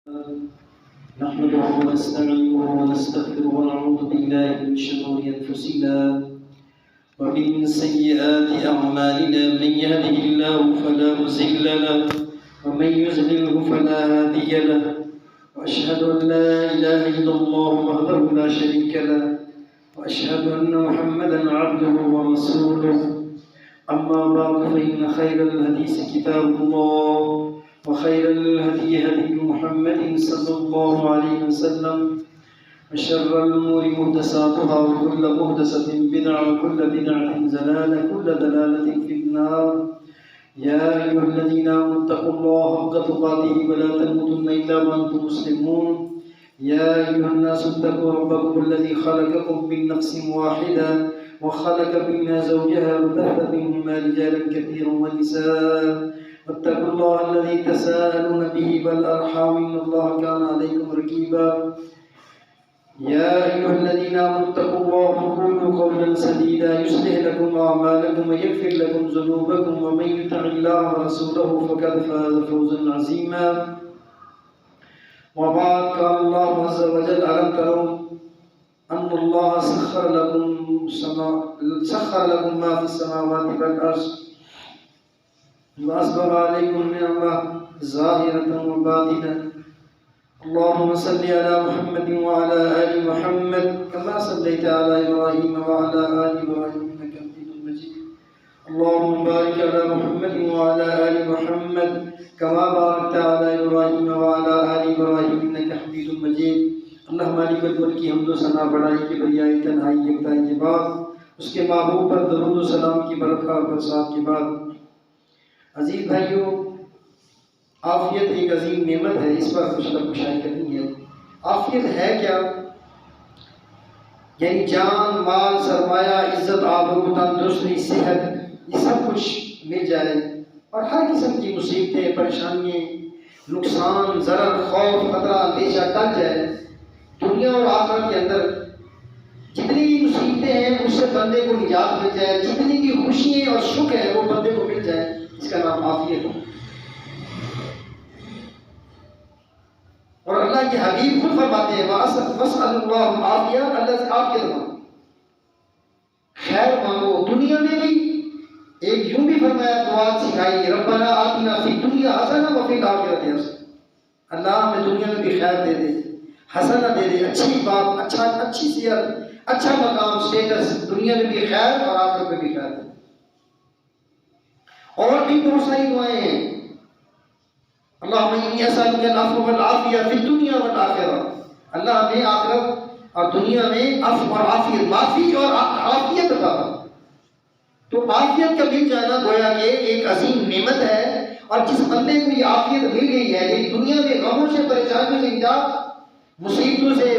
نحمده ونستعينه ونستغفره ونعوذ بالله من شرور أنفسنا ومن سيئات أعمالنا. من يهده الله فلا مضل له ومن يضلل فلا هادي له. وأشهد أن لا إله إلا الله وحده لا شريك له وأشهد أن محمدا عبده ورسوله. أما بعد فإن خير الحديث كتاب الله وخير الهدي هدي محمد صلى الله عليه وسلم وشر الأمور محدثاتها وكل محدثة بدعة وكل بدعة ضلالة وكل ضلالة في النار. يا أيها الذين آمنوا اتقوا الله حق تقاته ولا تموتن إلا وأنتم مسلمون. يا أيها الناس اتقوا ربكم الذي خلقكم من نفس واحدة وخلق منها زوجها وبث منهما رجالا كثيرا ونساء. واتقوا الله الذي تساءلون به والأرحام إن الله كان عليكم رقيبا. يا أيها الذين آمنوا اتقوا الله وقولوا قولا سديدا يصلح لكم أعمالكم ويغفر لكم ذنوبكم ومن يطع الله ورسوله فقد فاز فوزا عظيما. وبعد قال الله عز وجل ألم تروا أن الله سخر لكم ما في السماوات والأرض وأسبغ عليكم نعمة ظاهرة وباطنة. اللهم صل على محمد وعلى آل محمد كما صليت على إبراهيم وعلى آل إبراهيم إنك حميد مجيد. اللهم بارك على محمد وعلى آل محمد كما باركت على إبراهيم وعلى آل إبراهيم إنك حميد مجيد. اللہ مالک الملک کی حمد و ثنا بڑائی کی بریائی تنہائی یکتائی کے بعد اس کے محبوب پر درود و سلام کی برکات اور برسات کے بعد، عزیز بھائیوں، عافیت ایک عظیم نعمت ہے، اس پر کچھ گفتگو کرنی ہے۔ عافیت ہے کیا؟ یعنی جان، مال، سرمایہ، عزت، آبرو، تندرستی، صحت، یہ سب کچھ مل جائے اور ہر قسم کی مصیبتیں، پریشانیاں، نقصان، ضرر، خوف، خطرہ، اندیشہ ٹل جائے۔ دنیا اور آخرت کے اندر جتنی بھی مصیبتیں ہیں اس سے بندے کو نجات مل جائے، جتنی بھی خوشیاں اور سکھ ہیں وہ بندے کو مل جائے، اس کا نام عافیت ہے۔ اور اللہ کے حبیب خود فرماتے ہیں وَاسْأَلُ اللَّهُ الْعَافِيَةَ، اللہ سے عافیت مانگو، خیر مانگو۔ دنیا میں بھی ایک یوں بھی فرمایا، دعا سکھائی، ربنا آتنا فی الدنیا حسنہ وفی الآخرۃ حسنہ، اللہ ہمیں دنیا میں بھی خیر دے دے، حسنہ دے دے، اچھی بات، اچھی صحت، اچھا مقام، سٹیٹس، دنیا میں بھی خیر اور آخرت میں بھی خیر دے۔ اور بھی بہت ساری دعائیں ہیں، اللہم انی اسألک العفو والعافیہ فی الدنیا والآخرہ، اللہ ہمیں آخرت اور دنیا میں عفو اور عافیت، معافی اور عافیت عطا۔ تو عافیت کا مل جانا گویا کہ ایک عظیم نعمت ہے، اور جس بندے کو یہ عافیت مل گئی ہے، یہ دنیا میں غموں سے، پریشانیوں سے نجات، مصیبتوں سے،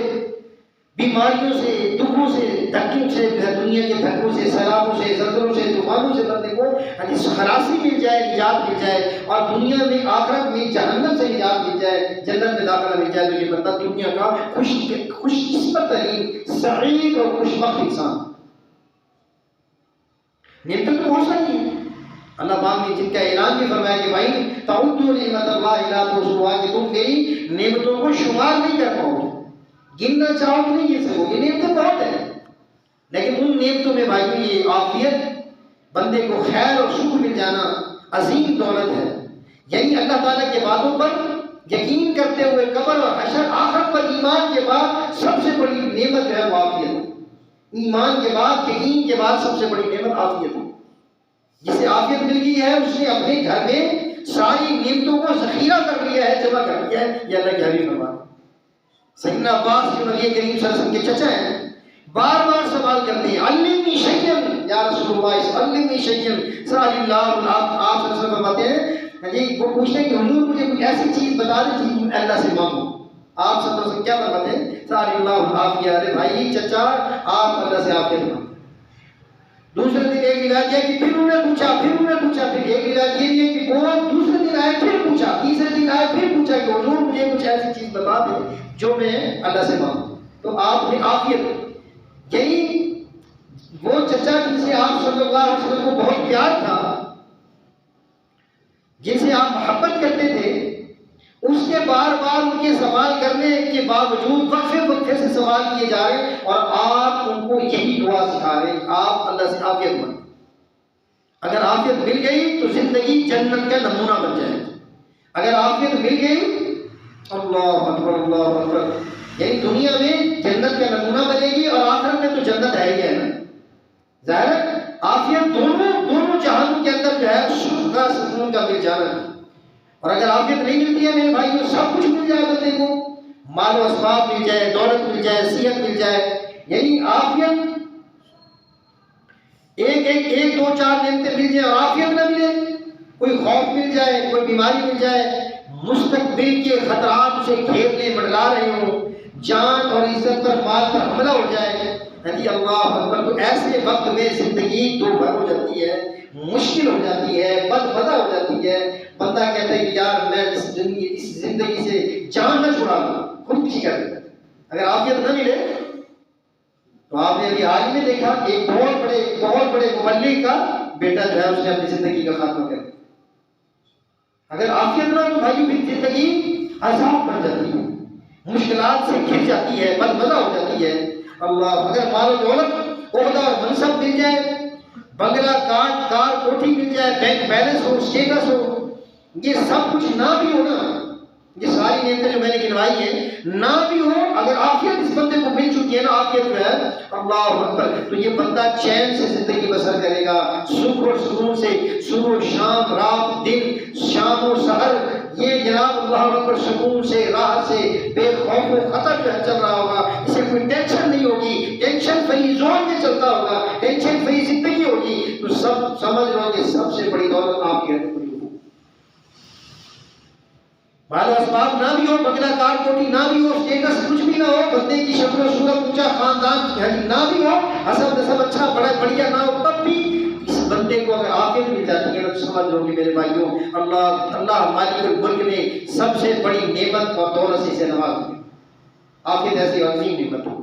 بیماریوں سے، دکھوں سے، دھکوں سے، دنیا کے دھکوں سے، سیلابوں سے، زلزلوں سے، طوفانوں سے بندے کو خلاصی مل جائے، نجات مل جائے، اور دنیا میں آخرت میں جہنم سے نجات مل جائے، جنت میں داخلہ مل جائے، تو یہ بندہ دنیا کا خوش قسمت ترین، سعید اور خوشبخت انسان۔ نعمتیں تو بہت ساری ہیں، اللہ پاک نے جن کا اعلان بھی فرمایا کہ بھائی تعدوا نعمت اللہ لا تحصوها، کہ تم میری نعمتوں کو شمار نہیں کر پاؤ گے، گننا چاہو کہ نہیں یہ سکو، یہ نعمتیں بہت ہیں، لیکن ان نعمتوں میں بھائی یہ عافیت، بندے کو خیر اور سکھ مل جانا عظیم دولت ہے۔ یعنی اللہ تعالیٰ کے وعدوں پر یقین کرتے ہوئے قبر اور حشر آخرت پر ایمان کے بعد سب سے بڑی نعمت ہے وہ عافیت۔ ایمان کے بعد، یقین کے بعد سب سے بڑی نعمت عافیت ہے۔ جسے عافیت مل گئی ہے اس نے اپنے گھر میں ساری نعمتوں کو ذخیرہ کر لیا ہے، جمع کر لیا ہے، یہ اللہ کے حبیب فرماتے ہیں۔ سیدنا عباس جو نبی کریم صلی اللہ علیہ وسلم کے چچا ہیں، بار بار سوال کرتے ہیں علمنی شیئا یا رسول اللہ، علمنی شیئا سأل اللہ، آپ صلی اللہ علیہ وسلم فرماتے ہیں وہ پوچھتے ہیں کہ حضور مجھے کوئی ایسی چیز بتا دیں جس میں اللہ سے مانگو۔ آپ صلی اللہ علیہ وسلم کیا فرماتے ہیں؟ سأل اللہ العافیہ، ارے بھائی چچا آپ اللہ سے عافیت مانگو۔ دوسرے دن ایک روایت ہے کہ پھر انہوں نے پوچھا، پھر ایک روایت یہ ہے کہ وہ دوسرے دن آئے پھر پوچھا، تیسرے دن آئے پھر پوچھا کہ حضور مجھے کچھ ایسی چیز بتا دیں جو میں اللہ سے مانگوں۔ تو آپ نے عافیت، یعنی وہ چچا جن سے آپ صلی اللہ علیہ وسلم کو بہت پیار تھا، جن سے آپ محبت کرتے تھے، اس کے بار بار ان کے باوجود وقفے وقفے سے سوال کیے جا رہے ہیں اور آپ ان کو یہی دعا سکھا رہے ہیں کہ آپ اللہ سے عافیت مانگیں. اگر عافیت مل گئی تو زندگی جنت کا نمونہ بن جائے گی. اگر عافیت مل گئی، اللہ اکبر اللہ اکبر، یعنی دنیا میں جنت کا نمونہ بنے گی اور آخرت میں تو جنت ہے ہی ہے نا. ظاہر ہے عافیت دونوں جہانوں کے اندر جو ہے سکھ کا سکون کا مل جانا ہے. اور اگر عافیت نہیں ملتی ہے میرے بھائیوں، سب کچھ مل جائے بندے کو، مال و اسباب مل جائے، دولت مل جائے، صحت مل جائے، یعنی عافیت ایک دو چار نعمتیں مل جائیں اور عافیت نہ ملے، کوئی خوف مل جائے، کوئی بیماری مل جائے، مستقبل کے خطرات اسے گھیرنے منڈلا رہے ہوں، جان اور عزت پر مال پر حملہ ہو جائے، اللہ اکبر، تو ایسے وقت میں زندگی دو بھر ہو جاتی ہے، مشکل ہو جاتی ہے، بدبدہ ہو جاتی ہے. بندہ کہتا ہے کہ یار میں اس زندگی سے جان نہ چھڑا لوں، خودکشی کر دیتا ہے. اگر عافیت نہ ملے تو آپ نے ابھی حال ہی میں دیکھا ایک بہت بڑے مبلغ کا بیٹا جو ہے اس نے اپنی زندگی کا خاتمہ کر دیا. اگر عافیت نہ ہو تو بھائی پھر زندگی عذاب بن جاتی ہے، مشکلات سے گھر جاتی ہے، بدمزہ ہو جاتی ہے. اللہ، اگر مال و دولت، عہدہ اور منصب مل جائے، بنگلہ کار کوٹھی مل جائے، بینک بیلنس ہو، اسٹیٹس ہو، یہ سب کچھ نہ بھی ہو نا، یہ ساری نعمتیں جو میں نے گنوائی ہیں نہ بھی ہو، اگر عافیت اس بندے کو مل چکی ہے نا، عافیت جو ہے اللہ اکبر، تو یہ بندہ چین سے زندگی بسر کرے گا، سکھ اور سکون سے، صبح و شام، رات دن، شام و سحر، یہ جناب اللہ اکبر سکون سے، راحت سے، بے خوف و خطر جو ہے چل رہا ہوگا. اسے کوئی ٹینشن نہیں ہوگی، ٹینشن فری زون میں چلتا ہوگا، ٹینشن فری زندگی ہوگی. تو سب سمجھ لو کہ سب سے بڑی دولت آپ کی ہے. مال و اسباب نہ بھی ہو، بنگلہ کار کوٹھی نہ بھی ہو، اسٹیٹس کچھ بھی نہ ہو، بندے کی شکل و صورت اونچا خاندان نہ بھی ہو، حسب نسب اچھا بڑھیا نہ ہو، تب بھی اس بندے کو اگر عافیت مل جاتی ہے تو سمجھ لو کہ میرے بھائیوں اللہ مالک الملک نے سب سے بڑی نعمت اور دولت سے اسے نواز دیا. عافیت ایسی عظیم نعمت ہو.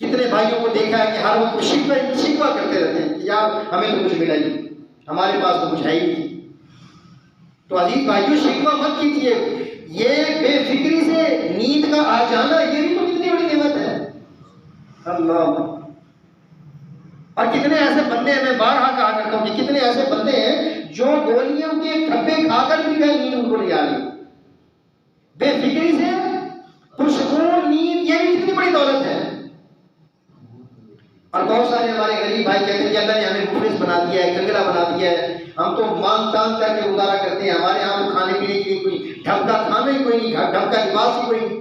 کتنے بھائیوں کو دیکھا ہے کہ ہر وقت شکوہ کرتے رہتے ہیں کہ یار ہمیں تو کچھ ملا نہیں، ہمارے پاس تو کچھ ہے ہی نہیں. تو عزیز بھائیوں شکوہ مت کیجیے، یہ بے فکری سے نیند کا آ جانا یہ بھی تو کتنی بڑی نعمت ہے. اللہ، اور کتنے ایسے بندے ہیں، میں بارہا کہا کرتا ہوں کہ کتنے ایسے بندے ہیں جو گولیوں کے ٹھپے کھا کر بھی گئے، نیند ان کو نہیں آ رہی. بے فکری سے پرسکون نیند یہ بھی کتنی بڑی دولت ہے. اور بہت سارے ہمارے غریب بھائی کہتے ہیں کہ اللہ نے ہمیں مفلس بنا دیا ہے، کنگلا بنا دیا ہے، ہم تو مانگ تانگ کر کے گزارا کرتے ہیں، ہمارے یہاں تو کھانے پینے کے لیے کوئی ڈھنگ کا کھانا ہی کوئی نہیں، ڈھنگ کا لباس ہی کوئی نہیں،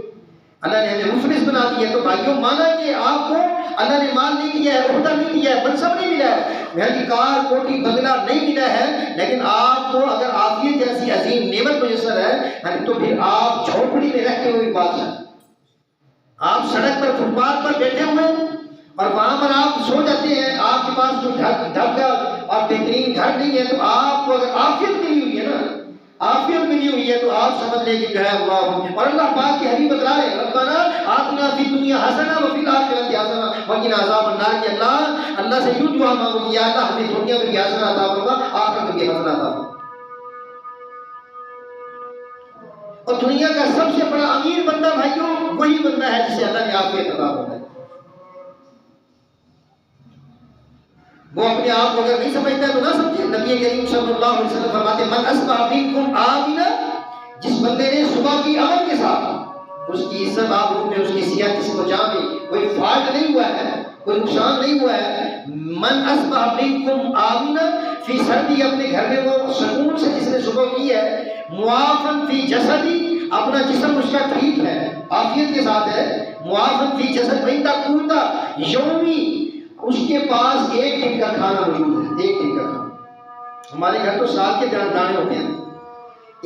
اللہ نے ہمیں مفلس بنا دیا ہے. تو بھائیوں مانا کہ آپ کو اللہ نے مال نہیں دیا ہے، عہدہ نہیں دیا ہے، منصب نہیں ملا ہے، یعنی کار کوٹھی بنگلہ نہیں ملا ہے، لیکن آپ کو اگر عافیت جیسی عظیم نعمت میسر ہے تو پھر آپ جھونپڑی میں رہتے ہوئے بادشاہ، آپ سڑک پر فٹ پاتھ پر بیٹھے ہوئے اور وہاں پر آپ سو جاتے ہیں، آپ کے پاس کوئی ڈھک کا اور بہترین گھر نہیں ہے. تو آپ کو اگر عافیت ملی ہوئی ہے نا، عافیت ملی ہوئی ہے تو آپ سمجھ لیں کہ جو ہے اللہ، اور اللہ پاک کی حدیث بتلا رہے ہیں ربنا آتنا فی الدنیا حسنہ وفی الآخرۃ حسنہ وقنا عذاب النار، کہ اللہ سے یوں دعا مانگو کہ یا اللہ ہمیں دنیا میں بھی حسنہ عطا فرما، آخرت میں بھی حسنہ عطا فرما. اور دنیا کا سب سے بڑا امیر بندہ بھائیوں وہی بندہ ہے جسے اللہ نے عافیت عطا فرمائی. وہ اپنے آپ کو اگر نہیں سمجھتا ہے تو نہ سمجھے. نبی کریم صلی اللہ علیہ وسلم فرماتے ہیں من اصبح منکم آمنا، جس بندے نے صبح کی امن کے ساتھ، اس کی عزت آبرو میں، اس کی صحت اس کو جان میں کوئی فالٹ نہیں ہوا ہے، کوئی نقصان نہیں ہوا ہے. من اصبح منکم آمنا فی سردی، اپنے گھر میں وہ سکون سے جس نے صبح کی ہے، معافن فی جسدی، اپنا جسم اس کا ٹھیک ہے، عافیت کے ساتھ ہے، معافن فی جسد وَإِنْ تَقُوتَ یومی، اس کے پاس ایک دن کا کھانا موجود ہے، ایک دن کا کھانا. ہمارے گھر تو سال کے دانے ہوتے ہیں،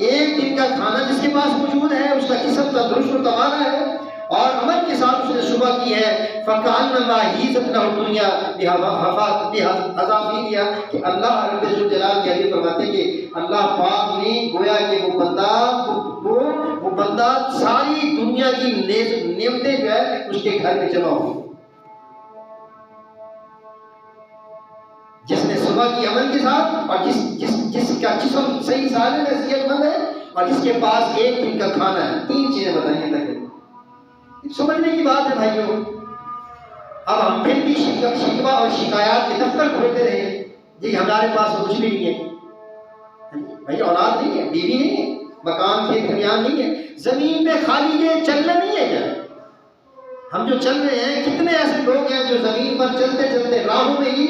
ایک دن کا کھانا جس کے پاس موجود ہے، اس کا جسم تندرست و توانا ہے اور عمل کے ساتھ اس نے صبح کی ہے، فَكَأَنَّمَا حِيزَتْ لَهُ الدُّنْيَا بِأَظَافِيرِهَا، کہ اللہ رب الجلال کے حدیث فرماتے ہیں کہ اللہ پاک نے گویا کہ وہ بندہ ساری دنیا کی نعمتیں جو ہے اس کے گھر میں جمع ہوئی. جس نے صبح کی عمل کے ساتھ اور جس کا جسم صحیح سالم ہے، صحت مند ہے، اور جس کے پاس ایک دن کا کھانا ہے. 3 چیزیں بتائیں گے. سمجھنے کی بات ہے بھائیوں. اب ہم پھر بھی شکوہ اور شکایات کے دفتر کھولتے رہے جی ہمارے پاس کچھ بھی نہیں ہے. بھائی اولاد نہیں ہے، بیوی نہیں ہے، مکان کھیت کھلیان نہیں ہے، زمین پہ خالی یہ چلنا نہیں ہے کیا؟ ہم جو چل رہے ہیں کتنے ایسے لوگ ہیں جو زمین پر چلتے چلتے راہوں میں ہی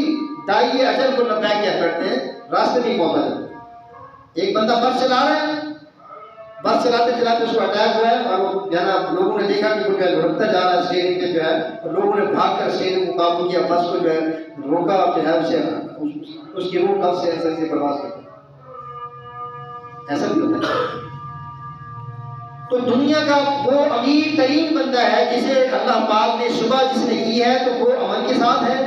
دائی اجل کو لبیک کیا کرتے ہیں، راستے میں پہنچ جاتے ہیں. ایک بندہ بس چلا رہا ہے، بس چلاتے چلاتے اس کو اٹیک ہوا ہے اور وہ جو ہے نا لوگوں نے دیکھا کہ وہ جو ہے لڑکتا جا رہا ہے اسٹیئرنگ پہ جو ہے، اور لوگوں نے بھاگ کر اسٹیئرنگ کو قابو کیا، بس کو جو ہے روکا، جو ہے اسے اس کی روح کب سے ایسے سے پرواز کرتی ہے. ایسا بھی ہوتا ہے. تو دنیا کا وہ امیر ترین بندہ ہے جسے اللہ پاک نے صبح جس نے کی ہے تو وہ امن کے ساتھ ہے،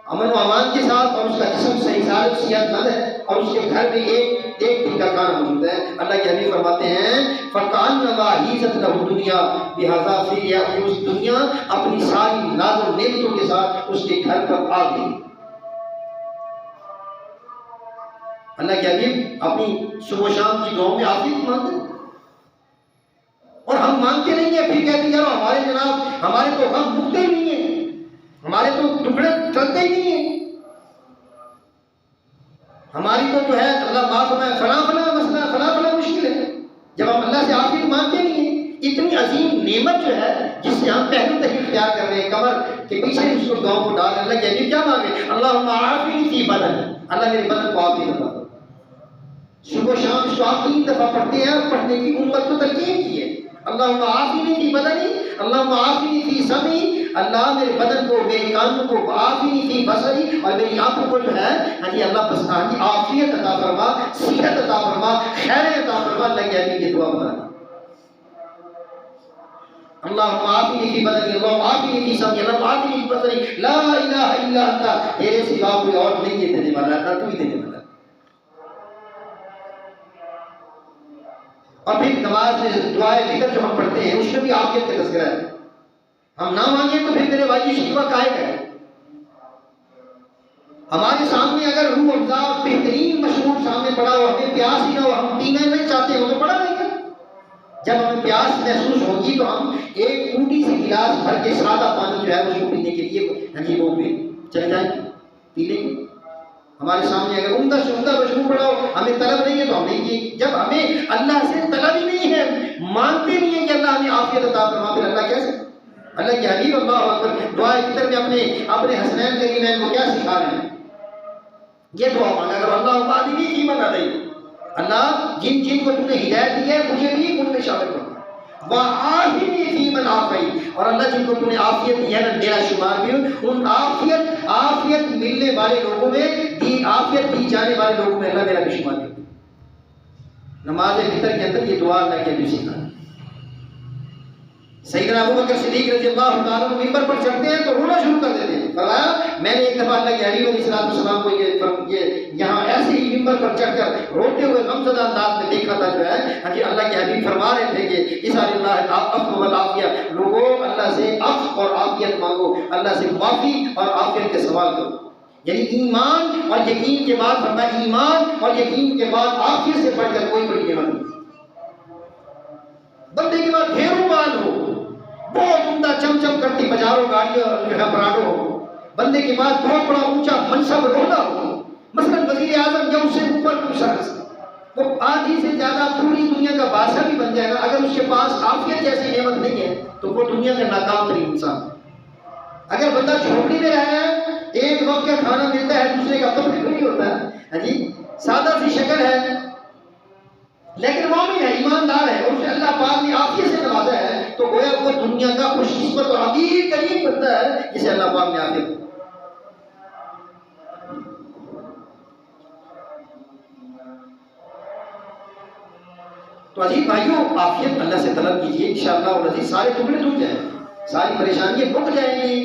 امن و امان کے ساتھ، اور اس کا جسم صحیح سالم صحت مند ہے، اور اس کے گھر میں ایک دن کا کھانا موجود ہے. اللہ کے حبیب فرماتے ہیں فَكَأَنَّمَا حِيزَتْ لَهُ الدُّنْيَا بِهَذَا فِيهَا، اس دنیا اپنی ساری ناز و نعمتوں کے ساتھ اس کے گھر پر آ گئی. اللہ کے حبیب اپنی صبح و شام کی دعاؤں میں عافیت مانگتے ہیں، اور ہم مانگتے نہیں ہیں. پھر کہتے ہیں یار ہمارے جناب ہمارے تو غم مکتے ہی نہیں ہیں، ہمارے تو ٹکڑے چلتے ہی نہیں ہیں، ہماری تو جو ہے اللہ معاف فرمائے فلاں فلاں مسئلہ فلاں فلاں مشکل ہے. جب ہم اللہ سے عافیت مانگتے نہیں ہیں، اتنی عظیم نعمت جو ہے جس سے ہم پہلو تک اختیار کر رہے ہیں، کمر کے پیچھے اس کو دعاؤں کو ڈال. اللہ کے حبیب کیا مانگے؟ اللہم عافنی فی بدن، اللہ میرے بدن کو عافیت عطا کر. صبح و شام اس کو آپ 3 دفعہ پڑھتے ہیں، اور پڑھنے کی امت کو تلقین کی ہے. اللہم عافنی فی بدنی، اللہم عافنی فی سمعی، اللہ میرے بدن کو، میرے کانوں کو، عافنی فی بصری، اور میری آنکھوں کو جو ہے اللہ بس عافیت عطا فرما، صحت عطا فرما، خیر عطا فرما. اللہ کے حبیب کی دعا بتا دی. اللہم عافنی فی بدنی، اللہم عافنی فی سمعی، اللہم عافنی فی بصری، لا الہ الا انت، تیرے سوا کوئی اور نہیں ہے دینے والا، اللہ تو ہی دینے والا. اور پھر نماز میں دعائے فکر جو ہم پڑھتے ہیں اس میں بھی عافیت کا تذکرہ ہے. ہم نہ مانگیں تو پھر میرے بھائی شکوہ کائے گا. ہمارے سامنے اگر روح افزا اور بہترین مشروب سامنے پڑا ہو، ہمیں پیاس ہی نہ ہو، ہم پینا نہیں چاہتے ہو تو پڑا نہیں گا. جب ہمیں پیاس محسوس ہوگی تو ہم ایک ٹوٹی سی گلاس بھر کے سادہ پانی جو ہے اس کو پینے کے لیے وہ پہ چلے جائیں گے، پی لیں گے. ہمارے سامنے اگر عمدہ سے عمدہ مشروب پڑا ہو، ہمیں طلب نہیں ہے تو ہم نہیں پیے. جب ہمیں اللہ سے طلب ہی نہیں ہے، مانگتے نہیں ہیں کہ اللہ ہمیں عافیت عطا فرما، پھر اللہ کیسے؟ اللہ کے حبیب اللہ اکبر دعائے فطر میں اپنے حسنین کریمین کو کیا سکھا رہے ہیں؟ یہ دعا مانگا اگر اللہ عبادی بھی کی بنا رہی، اللہ جن جن کو تم نے ہدایت دی ہے مجھے بھی ان میں شامل کرنا. وَعَافِنِي فِي مَنْ عَافَيْتَ، اور اللہ جن کو تم نے عافیت دی ہے نا، میرا شمار بھی ان عافیت ملنے والے لوگوں میں، عافیت دی جانے والے لوگوں میں اللہ میرا بھی شمار بھی. نماز فطر کے اندر یہ دعا اللہ کے بھی سکھا. سیدنا ابو بکر صدیق رضی اللہ تعالیٰ ممبر پر چڑھتے ہیں تو رونا شروع کر دیتے ہیں. فرمایا میں نے ایک دفعہ اللہ کے حبیب علیہ السلام کو یہ یہاں ایسے ہی ممبر پر چڑھ کر روتے ہوئے غمزدہ انداز میں دیکھا تھا جو ہے کہ اللہ کے حبیب فرما رہے تھے کہ اسال اللہ العفو والعافیہ، لوگوں اللہ سے عفو اور عافیت مانگو، اللہ سے معافی اور عافیت کے سوال کرو. یعنی ایمان اور یقین کے بعد فرمایا ایمان اور یقین کے بعد عافیت سے بڑھ کر کوئی بڑی نعمت نہیں. بندے کے بعد ڈھیروں مال ہو، بہت عمدہ چم چم کرتی بازاروں گاڑیوں جو ہے براڈو ہو، بندے کے بعد بہت بڑا اونچا منصب روحدہ ہو، مثلا وزیر اعظم یا اس سے اوپر کوئی شخص، وہ آدھی سے زیادہ پوری دنیا کا بادشاہ بھی بن جائے گا، اگر اس کے پاس عافیت جیسی نعمت نہیں ہے تو وہ دنیا کا ناکام ترین انسان. اگر بندہ جھوپڑی میں رہ ہے، ایک وقت کا کھانا ملتا ہے، دوسرے کا پتہ نہیں ہوتا ہے جی، سادہ سی شکل ہے لیکن مومن ہے، ایماندار ہے، اور اسے اللہ پاک نے عافیت سے نوازا ہے، تو گویا وہ دنیا کا خوش قسمت اور امیر ترین بندہ ہے جسے اللہ پاک نے عافیت. تو عزیز بھائیوں عافیت اللہ سے طلب کیجیے، انشاءاللہ اور عزیز سارے ٹکڑے ٹوٹ جائیں، ساری پریشانیاں رک جائیں گی،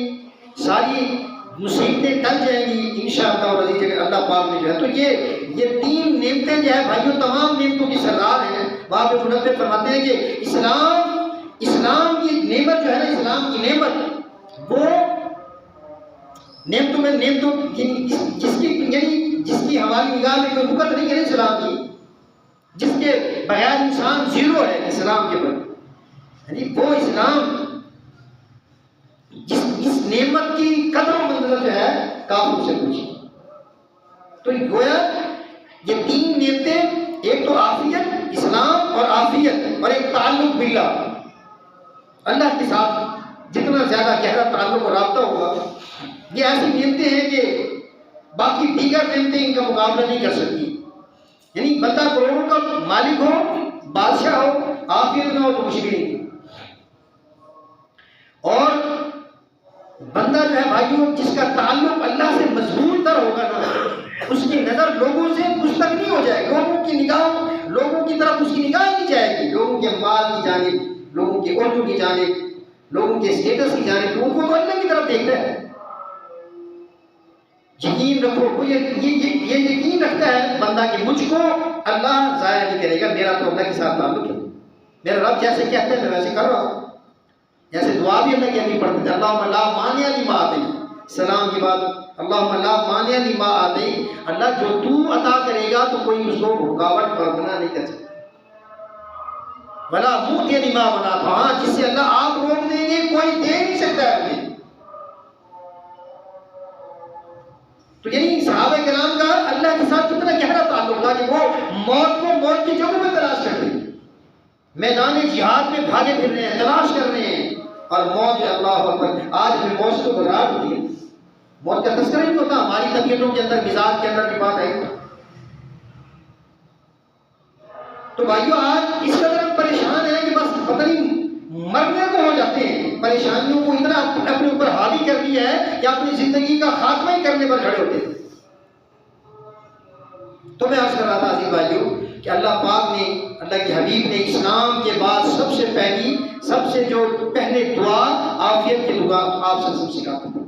ساری مصیبتیں ٹل جائیں گی انشاءاللہ اور عزیز. اگر اللہ پاک نے جو ہے تو یہ 3 نعمتیں جو ہے بھائیوں تمام نعمتوں کی سردار ہیں. وہاں پہ منبہ فرماتے ہیں کہ اسلام کی نعمت جو ہے نا، اسلام کی نعمت وہ نعمتوں جس کی ہماری نگاہ میں کوئی وقت نہیں ہے اسلام کی، جس کے بغیر انسان زیرو ہے اسلام کے پر. یعنی وہ اسلام اس نعمت کی قدر و منزلت جو ہے کافر سے پوچھی. تو گویا یہ تین نعمتیں، ایک تو عافیت، اسلام اور عافیت، اور ایک تعلق باللہ، اللہ کے ساتھ جتنا زیادہ گہرا تعلق اور رابطہ ہوگا. یہ ایسی نعمتیں ہیں کہ باقی دیگر نعمتیں ان کا مقابلہ نہیں کر سکتی. یعنی بندہ کروڑوں کا مالک ہو، بادشاہ ہو، عافیت نہ ہو تو مشکل نہیں. اور بندہ جو ہے بھائیوں جس کا تعلق اللہ سے مضبوط تر ہوگا نا، اس کی نظر لوگوں سے مستقل نہیں ہو جائے. لوگوں کی نگاہ، لوگوں کی طرف اس کی نگاہ نہیں جائے گی، لوگوں کے مال کی جانب، لوگوں کے عہدوں کی جانب، لوگوں کے اسٹیٹس کی جانب. لوگوں کو تو اللہ کی طرف دیکھتا ہے. یقین رکھو، وہ یہ یقین رکھتا ہے بندہ کہ مجھ کو اللہ ضائع نہیں کرے گا، میرا تو اللہ کے ساتھ تعلق ہے. میرا رب جیسے کہتے ہیں میں ویسے کر رہا ہوں. جیسے دعا بھی اللہ کی نہیں پڑھتے تھے، اللہم لا مانع لما اعطیت، سلام کی بات، اللہم لا مانع لما اعطیت، اللہ جو تو عطا کرے گا تو کوئی اس کو رکاوٹ اور منع نہیں کر سکتا. ولا معطی لما منعت، ہاں جس سے اللہ آپ روک دیں گے کوئی دے نہیں سکتا ہے ہمیں. تو یعنی صحابہ کرام کا اللہ کے ساتھ کتنا گہرا تعلق تھا کہ وہ موت کو موت کی جگہوں میں تلاش کرتے ہیں، میدان جہاد میں بھاگے پھر رہے ہیں، تلاش کر رہے ہیں. اور موت ہے، اللہ اکبر، آج ہمیں موت سے گھبراہٹ ہوتی ہے. موت کا تذکرہ نہیں ہوتا ہماری طبیعتوں کے اندر، مزاج کے اندر کی بات آئی. تو بھائیو آج اس قدر ہم پریشان ہیں کہ بس پتہ نہیں مرنے کو ہو جاتے ہیں. پریشانیوں کو اتنا اپنے اوپر حاوی کر دیا ہے کہ اپنی زندگی کا خاتمہ ہی کرنے پر کھڑے ہوتے ہیں. تو میں عرض کر رہا تھا عزیز بھائیو کہ اللہ پاک نے، اللہ کے حبیب نے اسلام کے بعد سب سے پہلی، سب سے جو پہلے دعا عافیت کی دعا آپ سے سکھاتے ہیں.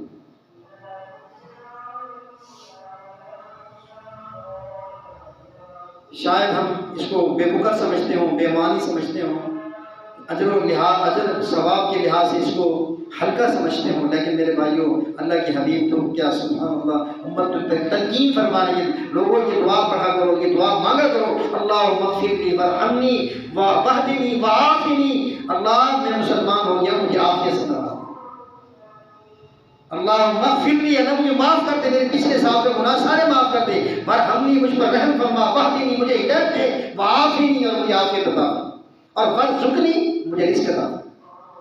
شاید ہم اس کو بے فکر سمجھتے ہوں، بے معنی سمجھتے ہوں، اجر و لحاظ، اجر ثواب کے لحاظ سے اس کو ہلکا سمجھتے ہوں. لیکن میرے بھائیوں اللہ کے حبیب تو کیا سبحان اللہ امت تلقین فرمانے کے لوگوں یہ دعا پڑھا کرو، یہ دعا مانگا کرو، اللہم اغفر لی وارحمنی واہدنی وعافنی. اللہ میں مسلمان ہو گیا، مجھے عافیت سے نواز. اللہم اغفر لی، اللہ مجھے معاف کر دے، میرے پچھلے سال کے گناہ سارے معاف کر دے. وارحمنی، مجھ پر رحم فرما. واہدنی، مجھے ہدایت دے. وعافنی، اور مجھے عافیت عطا. اور وارزقنی، مجھے رزق عطا.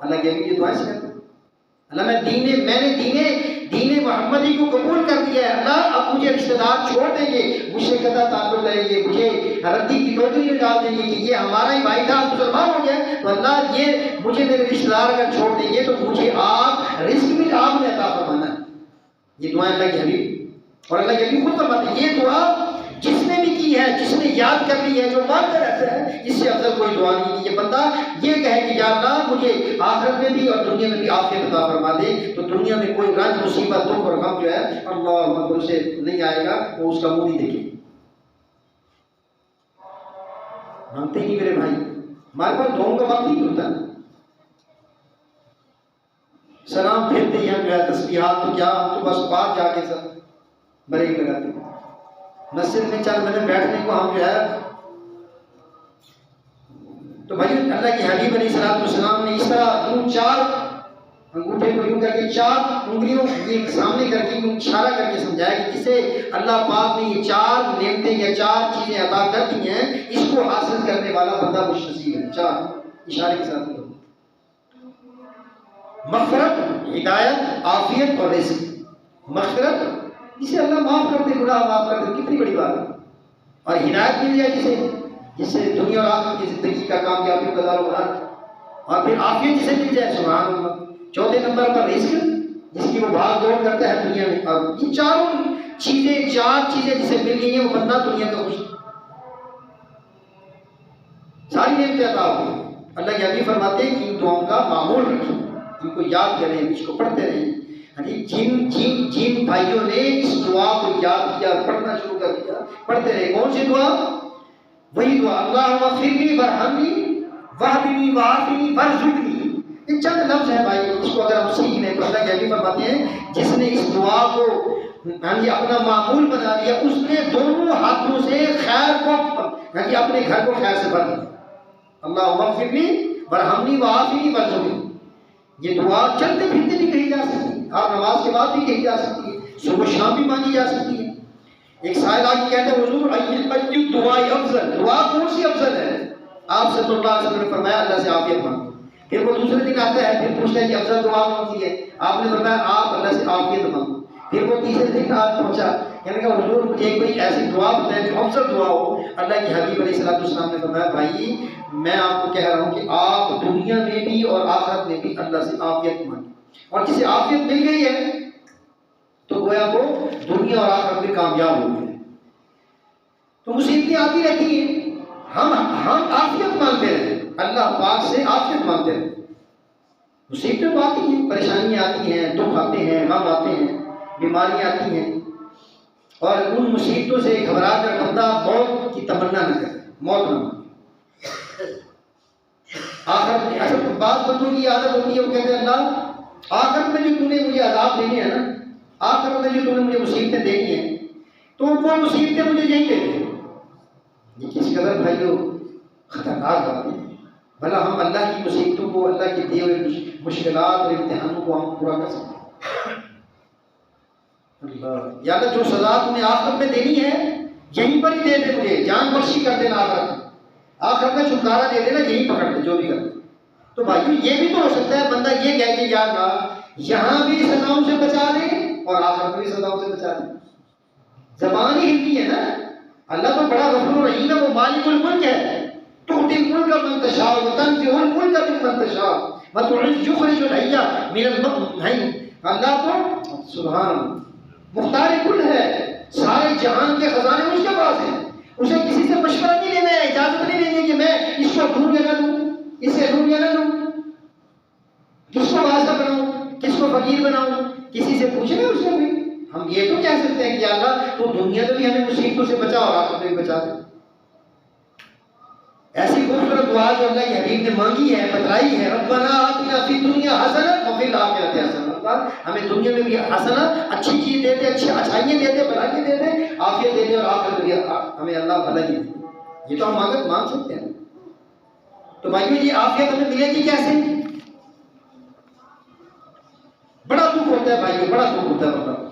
اللہ کے یہ دعائیں سے کرتے ہیں. اللہ میں نے دین محمدی کو قبول کر دیا ہے. اللہ اب مجھے رشتہ دار چھوڑ دیں گے، مجھ سے قطع تعلق لیں گے، مجھے ردی کی ٹوکری میں ڈال دیں گے کہ یہ ہمارا ہی بھائی تھا، مسلمان ہو گیا. تو اللہ یہ مجھے میرے رشتہ دار اگر چھوڑ دیں گے تو مجھے آپ رزق بھی آپ نے عطا فرمانا ہے. یہ دعائیں اللہ کے حبیب، اور اللہ کے حبیب خود فرماتے ہیں یہ دعا جس نے بھی کی ہے، جس نے یاد کر لی ہے، جو مانگتا رہتا ہے، اس سے افضل کوئی دعا نہیں کی. یہ بندہ یہ کہے کہ یا اللہ مجھے آخرت میں بھی اور دنیا میں بھی عافیت عطا فرما دے، تو دنیا میں کوئی رنج، مصیبت، دکھ اور غم جو ہے اللہ اکبر سے نہیں آئے گا، وہ اس کا منہ نہیں دیکھے. مانگتے ہی نہیں میرے بھائی. ہمارے پاس دعاؤں کا وقت نہیں ہوتا. سلام پھرتے ہیں جو ہے تسبیحات تو کیا، ہم تو بس بات جا کے سب بڑے ہی لگاتے ہیں. مسجد میں چند منٹ بیٹھنے کو ہم جو ہے. تو بھائی اللہ کے حبیب علیہ السلام نے اس طرح یوں چار انگوٹھے کو یوں کر کے چار انگلیوں کے سامنے کر کے یوں اشارہ کر کے سمجھایا کہ جسے اللہ پاک نے یہ چار نعمتیں یا چار چیزیں عطا کر دی ہیں، اس کو حاصل کرنے والا بندہ خوش نصیب ہے. چار اشارے کے ساتھ مغفرت، ہدایت، عافیت اور رزق. مغفرت، جسے اللہ معاف کر دے، گناہ معاف کر دے، کتنی بڑی بات ہے. اور ہدایت مل جائے جس سے دنیا اور آخرت کی زندگی کا کامیابی کا دار بنا. اور پھر عافیت جسے مل جائے، سبحان اللہ. چوتھے نمبر پر رزق، جس کی وہ بھاگ دوڑ کرتا ہے دنیا میں. اور یہ چار چیزیں جسے مل گئی ہیں وہ بندہ دنیا کا خوش. ساری نعمتیں عطا ہو گئی. اللہ کے حبیب فرماتے ہیں کہ ان دعاؤں کا معمول رکھیں، ان کو یاد کریں، اس کو پڑھتے رہیں. جن بھائیوں نے اس دعا کو یاد کیا، پڑھنا شروع کر دیا، پڑھتے رہے. کون سی دعا؟ وہی دعا اللہم اغفر لی وارحمنی واہدنی وعافنی وارزقنی. یہ چند لفظ ہیں بھائی، اس کو اگر ہم سیکھ لیں تو اللہ کے حبیب فرماتے ہیں جس نے اس دعا کو اپنا معمول بنا لیا، اس نے دونوں ہاتھوں سے خیر کو اپنے گھر کو خیر سے بھر دیا. اللہ مغفرنی ورحمنی وعافنی وارزقنی. یہ دعا چلتے پھرتے بھی کہی جا سکتی ہے، آپ نماز کے بعد بھی کہی جا سکتی ہے، صبح شام بھی مانگی جا سکتی ہے. ایک سائل آ کے کہتے ہیں حضور ای دعا افضل، دعا کون سی افضل ہے؟ آپ صلی اللہ علیہ وسلم نے فرمایا اللہ سے عافیت مانگو. پھر وہ دوسرے دن آتا ہے، پھر پوچھتا ہے کہ افضل دعا کون سی ہے؟ آپ نے فرمایا آپ اللہ سے عافیت مانگو. پھر وہ تیسرے دن آج پہنچا، کہنے کا حضور مجھے کوئی ایسی دعا بتائیں جو افضل دعا ہو. اللہ کے حبیب علیہ السلام نے فرمایا بھائی میں آپ کو کہہ رہا ہوں کہ آپ دنیا میں بھی اور آخرت میں بھی اللہ سے عافیت مانگیں، اور جسے عافیت مل گئی ہے تو گویا وہ دنیا اور آخرت میں کامیاب ہو گئے. تو مصیبتیں آتی رہتی ہیں، ہم عافیت مانگتے رہیں، اللہ پاک سے عافیت مانگتے رہیں. مصیبتیں تو آتی ہیں، پریشانیاں آتی ہیں، دکھ آتے ہیں، غم آتے ہیں، بیماریاں آتی ہیں، اور ان مصیبتوں سے گھبرا کر بندہ موت کی تمنا نہ کرے، موت نہ مانگے. آخرت میں اصل بعض بندوں کی عادت ہوتی ہے، وہ کہتے ہیں اللہ آخرت میں جو تو نے مجھے عذاب دینے ہیں نا، آخرت میں جو تو نے مجھے مصیبتیں دینی ہیں تو وہ مصیبتیں مجھے یہی دے دیں. یہ کس قدر بھائیو خطرناک بات ہے. بھلا ہم اللہ کی مصیبتوں کو، اللہ کے دیے ہوئے مشکلات اور امتحانوں کو ہم پورا کر سکتے ہیں؟ اللہ یا اللہ جو سزا تمہیں آخرت میں دینی ہے یہیں پر ہی دے دے، مجھے جان بخشی کر دینا، آخرت میں چھٹکارا دے دینا، یہیں پکڑ دے جو بھی کر دے. تو بھائیو یہ بھی تو ہو سکتا ہے بندہ یہ کہہ کہ یا اللہ یہاں بھی سزاؤں سے بچا دے اور آخرت میں بھی سزاؤں سے بچا دے. زبان ہی ہلتی ہے نا. اللہ تو بڑا غفور رحیم ہے، وہ مالک الملک ہے. تؤتی الملک من تشاء وتنزع الملک ممن تشاء وتخرج الحي من الميت. اللہ تو سبحان اللہ مختار کل ہے، سارے جہان کے خزانے اس کے پاس ہیں. اسے کسی سے مشورہ نہیں لینا ہے، اجازت نہیں لینی کہ میں اس کو دوں یا نہ دوں، اسے دوں یا نہ دوں، کس کو واسطہ بناؤں، کس کو فقیر بناؤں، کسی سے پوچھنا ہے اس کو بھی. ہم یہ تو کہہ سکتے ہیں کہ اللہ تو دنیا میں بھی ہمیں مصیبتوں سے بچا اور آخرت میں بھی بچا دے. ایسی خوبصورت دعا جو اللہ کے حبیب نے مانگی ہے، بتلائی ہے، ربنا آتنا فی الدنیا حسنہ وفی الاخرۃ حسنہ. ہمیں دنیا میں بھی حسنہ، اچھی چیز دے دے، اچھی اچھائیاں دے دے، بھلائیاں دے دے، عافیت دے دے، اور آخرت میں ہمیں اللہ بھلائی دے. یہ تو ہم مانگ سکتے ہیں. تو بھائیو یہ عافیت ہمیں ملے گی کیسے؟ بڑا دکھ ہوتا ہے بھائیو، بڑا دکھ ہوتا ہے. بندہ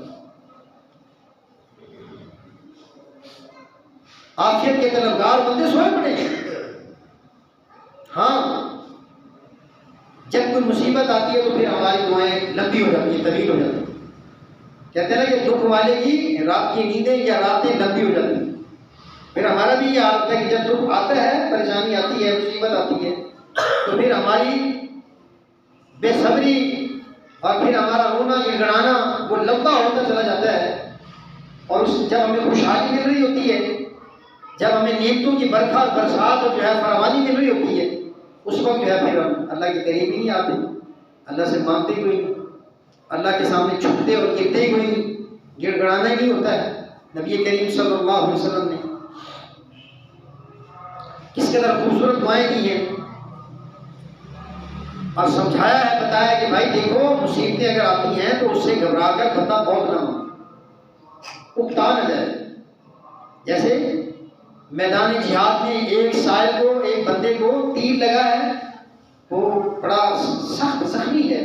عافیت کے طلبگار بندے سوئے پڑے ہیں. ہاں جب کوئی مصیبت آتی ہے تو پھر ہماری دعائیں لمبی ہو جاتی ہیں، طویل ہو جاتی ہیں. کہتے ہیں نا کہ دکھ والے کی رات کی نیندیں یا راتیں لمبی ہو جاتی ہیں. پھر ہمارا بھی یہ حالت ہے کہ جب دکھ آتا ہے، پریشانی آتی ہے، مصیبت آتی ہے تو پھر ہماری بے صبری اور پھر ہمارا رونا گڑگڑانا وہ لمبا ہوتا چلا جاتا ہے. اور جب ہمیں خوشحالی مل رہی ہوتی ہے، جب ہمیں نعمتوں کی برکھا اور برسات اور جو ہے فراوانی مل رہی ہوتی ہے، اس وقت جو ہے پھر ہم اللہ کے قریب ہی نہیں آتے، اللہ سے مانگتے کوئی نہیں، اللہ کے سامنے چھپتے اور گرتے ہی کوئی نہیں، گڑ گڑانا ہی نہیں ہوتا ہے. نبی کریم صلی اللہ علیہ وسلم نے کس قدر خوبصورت دعائیں دی ہیں اور سمجھایا ہے، بتایا کہ بھائی دیکھو مصیبتیں اگر آتی ہیں تو اس سے گھبرا کر بندہ بہت نہ مانگے، اکتا نہ جائے. جیسے میدان جہاد میں ایک سائل کو، ایک بندے کو تیر لگا ہے، وہ بڑا سخت زخمی ہے.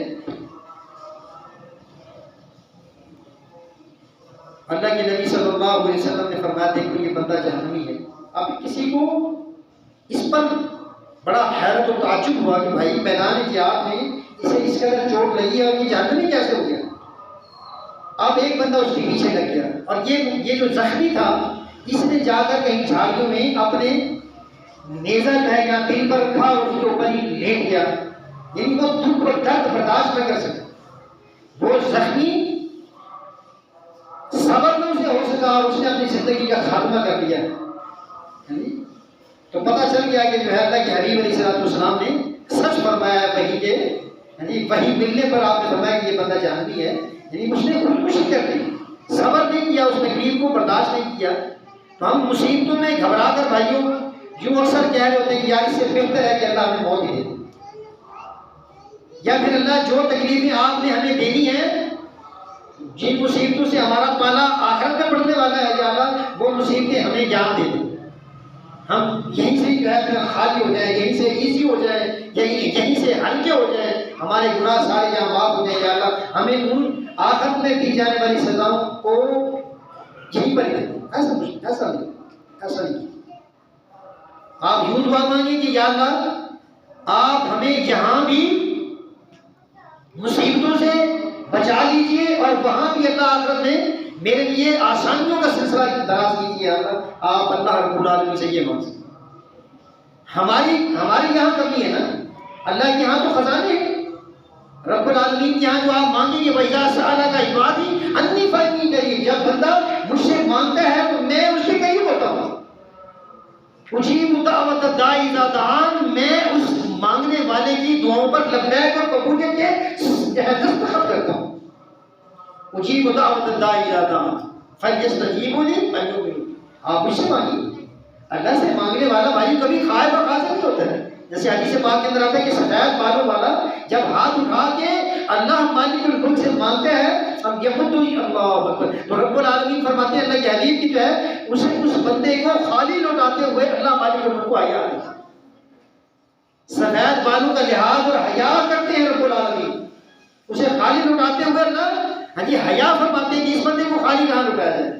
اللہ کے نبی صلی اللہ علیہ وسلم نے فرمایا دیکھو یہ بندہ جہنمی ہے. اب کسی کو اس پر بڑا حیرت و تعجب ہوا کہ بھائی میدان جہاد میں اسے اس قدر چوٹ لگی ہے اور یہ جہنمی کیسے ہو گیا. اب ایک بندہ اس کے پیچھے لگ گیا اور یہ جو زخمی تھا اس نے جا کر کہیں جھاڑیوں میں اپنے نیزہ جو ہے یا دل پر رکھا اور اس کے اوپر ہی لیٹ گیا. یعنی وہ دکھ اور درد برداشت نہ کر سکا. وہ زخمی صبر نہ اسے ہو سکا اور اس نے اپنی زندگی کا خاتمہ کر دیا. تو پتہ چل گیا کہ جو ہے اللہ کے حبیب علیہ السلام نے سچ فرمایا ہے وحی کے، یعنی وحی ملنے پر آپ نے فرمایا کہ یہ بندہ جہنمی ہے. یعنی اس نے خودکشی کر دی، صبر نہیں کیا، اس تکلیف کو برداشت نہیں کیا. تو ہم مصیبتوں میں گھبرا کر بھائیوں یوں اکثر کہہ رہے ہوتے ہیں کہ یار اس سے بہتر ہے کہ اللہ ہمیں موت ہی دے دے، یا پھر اللہ جو تکلیفیں آپ نے ہمیں دینی ہیں، جن مصیبتوں سے ہمارا پالا آخرت میں پڑنے والا ہے، یا اللہ وہ مصیبتیں ہمیں یاد دے دیں. ہم یہیں سے جو ہے خالی ہو جائے، یہیں سے ایزی ہو جائے، یہیں سے ہلکے ہو جائے، ہمارے گناہ سارے یہاں معاف ہو جائے. یا اللہ ہمیں ان آخرت میں دی جانے والی سزاؤں کو یہیں پر ہی دے. ایسا نہیں. آپ یوں دعا مانگیں کہ یا اللہ آپ ہمیں یہاں بھی مصیبتوں سے بچا لیجئے اور وہاں بھی اللہ آخرت میں میرے لیے آسانیوں کا سلسلہ دراز کیجیے. اللہ آپ اللہ رب العالمین سے یہ مانگ سکتے. ہماری یہاں کمی ہے نا، اللہ کے یہاں تو خزانے ہیں. رب العالمین کے یہاں جو آپ مانگیں گے وَإِذَا سَأَلَكَ عِبَادِي عَنِّي فَإِنِّي قَرِيبٌ، جب بندہ مجھ سے مانگتا ہے تو میں اس کے قریب ہوتا ہوں. اجیب دعوت الداعی اذا دعان، میں اس مانگنے والے کی دعاؤں پر لبیک اور قبولیت کے دستخط کرتا ہوں. اجیب دعوت الداعی اذا دعان فلیستجیبوا لی فلیؤمنوا. آپ مجھ سے مانگیے. اللہ سے مانگنے والا بھائی کبھی خائب اور خاص نہیں ہوتا ہے. جیسے حدیث پاک کے اندر آتا ہے کہ سفید بالوں والا جب ہاتھ اٹھا کے اللہ مالک الملک سے مانگتے ہیں ہم اللہ اکبر، تو رب العالمین فرماتے ہیں اللہ کی حبیب کی جو ہے اسے اس بندے کو خالی لوٹاتے ہوئے اللہ مالک الملک کو حیا آتی ہے. سفید بالوں کا لحاظ اور حیا کرتے ہیں رب العالمین، اسے خالی لوٹاتے ہوئے اللہ حیا فرماتے ہیں کہ اس بندے کو خالی کہاں لوٹایا جائے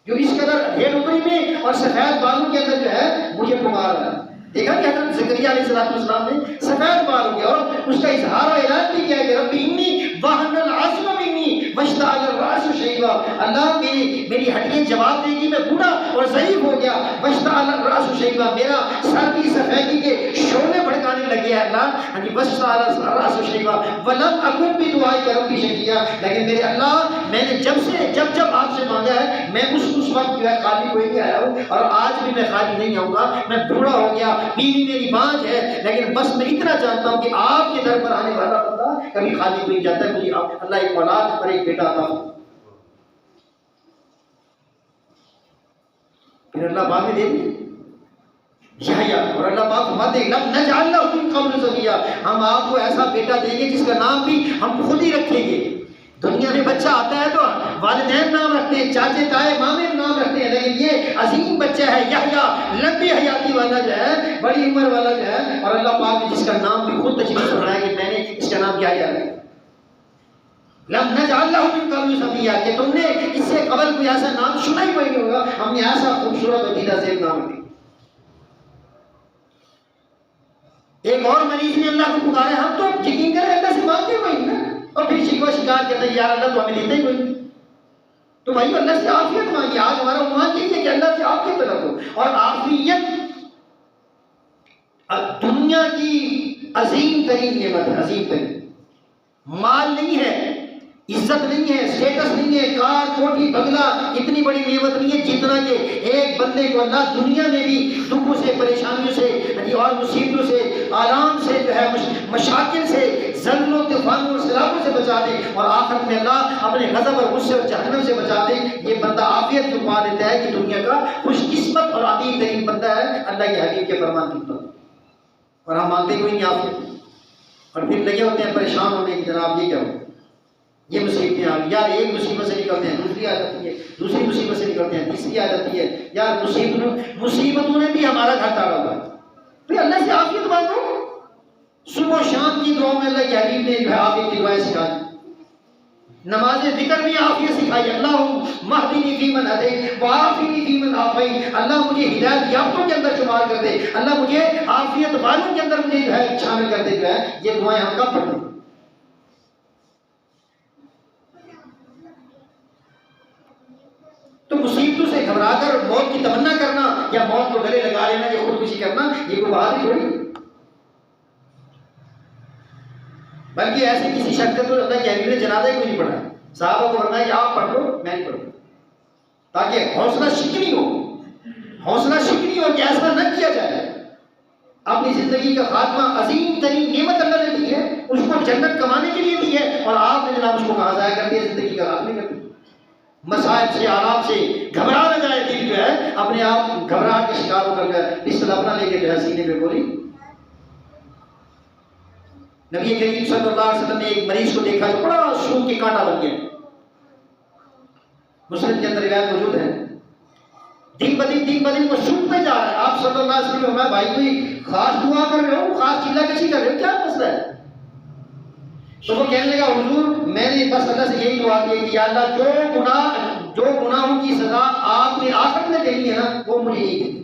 جو اس قدر ڈھیر اوپری میں اور سفید بالوں کے اندر جو ہے مجھے پکار رہا ہے. دیکھا کہ حضرت زکریا علیہ السلام نے سفید بال ہو گیا اور اس کا اظہار و اعلان بھی کیا کہ رب انی وہن العظم منی واشتعل الراس شیبا. اللہ میری ہڈیاں جواب دے گی، میں بوڑھا اور ضعیف ہو گیا. واشتعل الراس شیبا، میرا سر بھی سفیدی کے شعلے بھڑکانے لگے ہیں. اللہ واشتعل الراس شیبا ولم اکن بدعائک ربی شقیا، لیکن میرے اللہ میں نے جب آپ سے مانگا ہے میں اس وقت جو ہے خالی کوئی نہیں آیا ہوں اور آج بھی میں خالی نہیں آؤں گا. میں بوڑھا ہو گیا، بیوی میری بانج ہے، لیکن بس میں اتنا جانتا ہوں کہ آپ کے در پر آنے والا بندہ کبھی خالی نہیں جاتا ہے. مجھے اللہ ایک اولاد اور ایک بیٹا عطا فرمائے. پھر اللہ بعد میں دے دیا یحییٰ، اور اللہ پاک فرماتے ہیں لم نجعل لہ من قبل سمیہ، ہم آپ کو ایسا بیٹا دیں گے جس کا نام بھی ہم خود ہی رکھیں گے. دنیا میں بچہ آتا ہے تو والدین نام رکھتے ہیں، چاچے تائے مامے نام رکھتے ہیں، لیکن یہ عظیم بچہ ہے یحییٰ، لمبی حیاتی والا جو ہے، بڑی عمر والا جو ہے، اور اللہ پاک نے جس کا نام بھی خود تجویز فرمایا کہ میں نے اس کا نام کیا کیا ہے. لم نجعل لہ من قبل سمیہ، کہ تم نے اس سے قبل کوئی ایسا نام سنا ہی کوئی نہیں ہوگا، ہم نے ایسا خوبصورت اور دیدہ زیب نام رکھا. ایک اور مریض نے اللہ کو پکارا، ہم تو یقین کریں اللہ سے مانگتے ہوئے نا، اور پھر شکوہ شکایت کرتے ہیں یار اللہ تو ہمیں دیتا ہی کوئی نہیں. تو بھائی اللہ سے عافیت مانگیے. آج ہمارا عنوان یہ ہے کہ اللہ سے عافیت طلب ہو. اور عافیت دنیا کی عظیم ترین نعمت ہے. عظیم ترین مال نہیں ہے، عزت نہیں ہے، سٹیٹس نہیں ہے، کار کوٹھی بنگلہ اتنی بڑی نعمت نہیں ہے جتنا کہ ایک بندے کو اللہ دنیا میں بھی دکھوں سے، پریشانیوں سے اور مصیبتوں سے، آلام سے جو ہے مشاکل سے، زلزلوں طوفانوں اور سیلابوں سے بچا دے، اور آخرت میں اللہ اپنے غضب اور غصے اور جہنم سے بچا دے. یہ بندہ عافیت جو پا لیتا ہے کہ دنیا کا خوش قسمت اور عظیم ترین بندہ ہے اللہ کے حبیب کے فرمان کی طرف. اور ہم مانتے کوئی نہیں عافیت، اور پھر لگے ہوتے ہیں پریشان ہونے کی جناب یہ کیا ہو، یہ مصیبتیں آ گئی یار. ایک مصیبت سے نکلتے ہیں دوسری آ جاتی ہے، دوسری مصیبت سے نکلتے ہیں تیسری آ جاتی ہے. یار مصیبتوں نے بھی ہمارا گھر ٹالا ہوا ہے. پھر اللہ سے عافیت مانگو. صبح و شام کی دعاؤں میں اللہ کے حبیب نے جو ہے عافیت کی دعائیں سکھائی. نماز ذکر میں عافیت سکھائی. اللہم مہدنی فیمن ہدیت وعافنی فیمن عافیت. اللہ مجھے ہدایت یافتوں کے اندر شمار کر دے، اللہ مجھے عافیت والوں کے اندر مجھے جو ہے شامل کر دے. جو ہے یہ دعائیں ہم کب پڑھتے ہیں؟ تو مصیبتوں سے گھبرا کر موت کی تمنا کرنا یا موت کو گلے لگا لینا یا خودکشی کرنا یہ کوئی بات نہیں تھوڑی. بلکہ ایسے کسی شخص کا تو اللہ کے حبیب نے جنازہ ہی کوئی نہیں پڑھا. صحابہ کو فرمایا کہ آپ پڑھ لو میں نہیں پڑھوں، تاکہ حوصلہ شکنی ہو، حوصلہ شکنی ہو کہ ایسا نہ کیا جائے. اپنی زندگی کا خاتمہ عظیم ترین نعمت اللہ نے دی ہے، اس کو جنت کمانے کے لیے دی ہے، اور آپ نے جناب اس کو کہاں ضائع کر دیا، زندگی کا خاتمہ کر دیا. مسائب سے آرام سے گھبرا نہ جائے دل جو ہے اپنے آپ گھبراہٹ کے شکار ہو کر گئے پستل اپنا لے کے جو ہے سینے پہ گولی. نبی کریم صلی اللہ علیہ وسلم نے ایک مریض کو دیکھا جو بڑا سوگ کے کانٹا بن گیا. مسلم کے اندر روایت موجود ہے. دن بدن وہ سوکھتے جا رہا ہے. آپ آپ صلی اللہ علیہ وسلم نے فرمایا بھائی کوئی خاص دعا کر رہے ہو، خاص چیلا کشی کر رہے ہو، کیا مسئلہ ہے؟ تو وہ کہنے لگا حضور میں نے بس اللہ سے یہی دعا کی کہ یا اللہ جو گناہوں کی سزا آپ نے آخرت میں دینی ہے نا وہ مجھے نہیں دینی،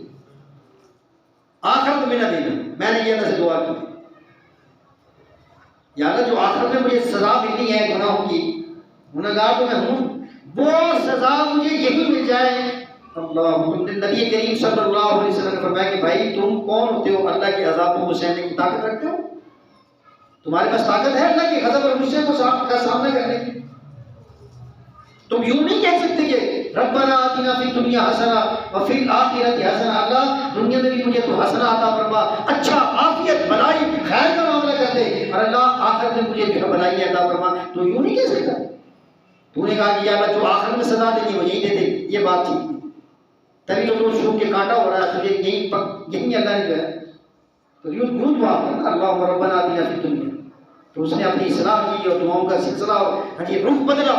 آخرت میں نہ دینا، میں نے یہ اللہ سے دعا کی یا اللہ جو آخرت میں مجھے سزا ملنی ہے گناہوں کی، گنہگار تو میں ہوں، وہ سزا مجھے یہی مل جائے۔ اللہ نبی کریم صلی اللہ علیہ وسلم نے فرمایا کہ بھائی تم کون ہوتے ہو اللہ کے عذابوں کو سہنے کی طاقت رکھتے ہو؟ تمہارے پاس طاقت ہے اللہ کے غضب اور غصے کا سامنا کرنے کی؟ تم یوں نہیں کہہ سکتے کہ ربنا آتنا فی الدنیا حسنہ وفی الآخرۃ حسنہ، اللہ دنیا میں بھی مجھے تو حسنہ عطا فرما، اچھا عافیت بھلائی خیر کا معاملہ کر دے، اور اللہ آخرت میں مجھے جو بھلائی عطا فرما، تو یوں نہیں کہہ سکتا۔ تو نے کہا کہ یا اللہ جو آخرت میں سزا دینی وہ یہی دے دے، یہ بات ٹھیک ہے، تبھی تو سوکھ کے کانٹا ہو رہا ہے تجھے یہی اللہ نے جو ہے تو یوں دعا کرنا اللہ ربنا آتنا فی الدنیا، تو اس نے اپنی اصلاح کی اور دعاؤں کا سلسلہ رخ بدلا۔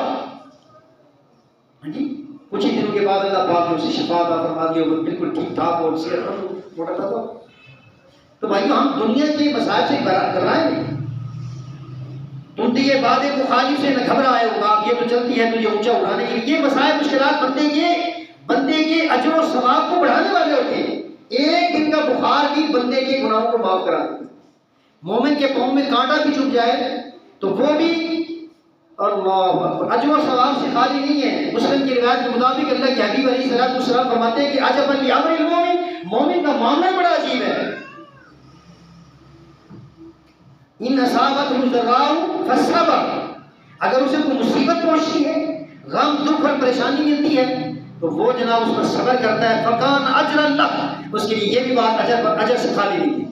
جی کچھ ہی دنوں کے بعد اللہ پاک نے اسے شفا عطا فرما دی اور بالکل ٹھیک ٹھاک اور صحت موٹا تھا۔ تو بھائیو ہم دنیا کے مسائل سے گھبرائیں نہیں، تم دیے وعدے مخالف سے نہ گھبرائے ہوگا، یہ تو چلتی ہے تجھے اونچا اٹھانے کے لیے۔ یہ مسائل مشکلات بندے کے اجر و ثواب کو بڑھانے والے ہوتے ہیں۔ ایک دن کا بخار بھی بندے کے گناہوں کو معاف کرا دیتا ہے۔ مومن کے پاؤں میں کانٹا بھی چبھ جائے تو وہ بھی اللہ اکبر اجر و ثواب سے خالی نہیں ہے۔ مسلم کی روایت کے مطابق اللہ کے حبیب علیہ الصلوۃ والسلام فرماتے ہیں کہ عجبا لامر المومن، مومن کا معاملہ بڑا عجیب ہے۔ ان اصابته ضراء فصبر، اگر اسے کوئی مصیبت پہنچتی ہے، غم دکھ اور پریشانی ملتی ہے تو وہ جناب اس پر صبر کرتا ہے، فکان اجر اللہ، اس کے لیے یہ بھی بات اجر سے خالی نہیں ہے۔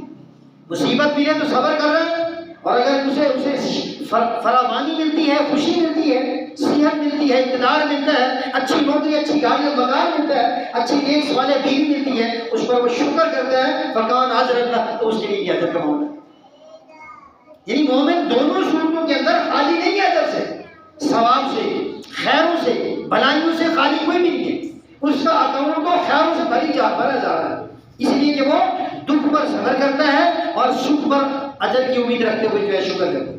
مصیبت ملے تو صبر کر رہا ہے، اور اگر اسے فراوانی ملتی ہے، خوشی ملتی ہے، صحت ملتی ہے، اقتدار ملتا ہے، اچھی نوکری، اچھی گاڑی اور مکان ملتا ہے، اچھی نیک صالح بیوی ملتی ہے، اس پر وہ شکر کرتا ہے، فکان اجر اللہ، تو اس کے لیے اجر کا معاملہ ہے۔ یعنی مومن دونوں صورتوں کے اندر خالی نہیں ہے، اجر سے، ثواب سے، خیروں سے، بھلائیوں سے خالی کوئی بھی نہیں ہے۔ اس کا اکاؤنٹ تو خیروں سے بھرا جا رہا ہے، اس لیے کہ وہ دکھ پر صبر کرتا ہے اور سکھ پر اجر کی امید رکھتے ہوئے جو ہے شکر کرتا ہے۔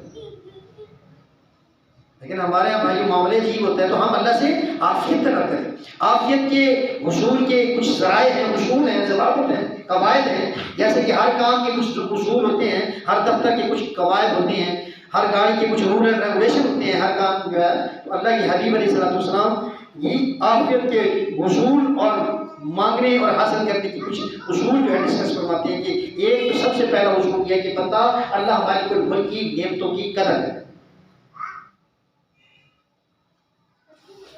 لیکن ہمارے یہاں بھائی معاملے عجیب ہوتے ہیں، تو ہم اللہ سے عافیت طلب کریں۔ عافیت کے حصول کے کچھ ذرائع ہیں، اصول ہیں، ضوابط ہیں، قواعد ہیں، جیسے کہ ہر کام کے کچھ اصول ہوتے ہیں، ہر دفتر کے کچھ قواعد ہوتے ہیں، ہر گاڑی کے کچھ رول اینڈ ریگولیشن ہوتے ہیں، ہر کام جو ہے تو اللہ کے حبیب علیہ الصلوۃ والسلام یہ عافیت کے حصول اور مانگنے اور حاصل کرنے کی کچھ اصول جو ہے ڈسکس فرماتے ہیں کہ ایک تو سب سے پہلا اصول یہ ہے کہ بندہ اللہ ہماری کوئی ملک کی نعمتوں کی قدر کرے،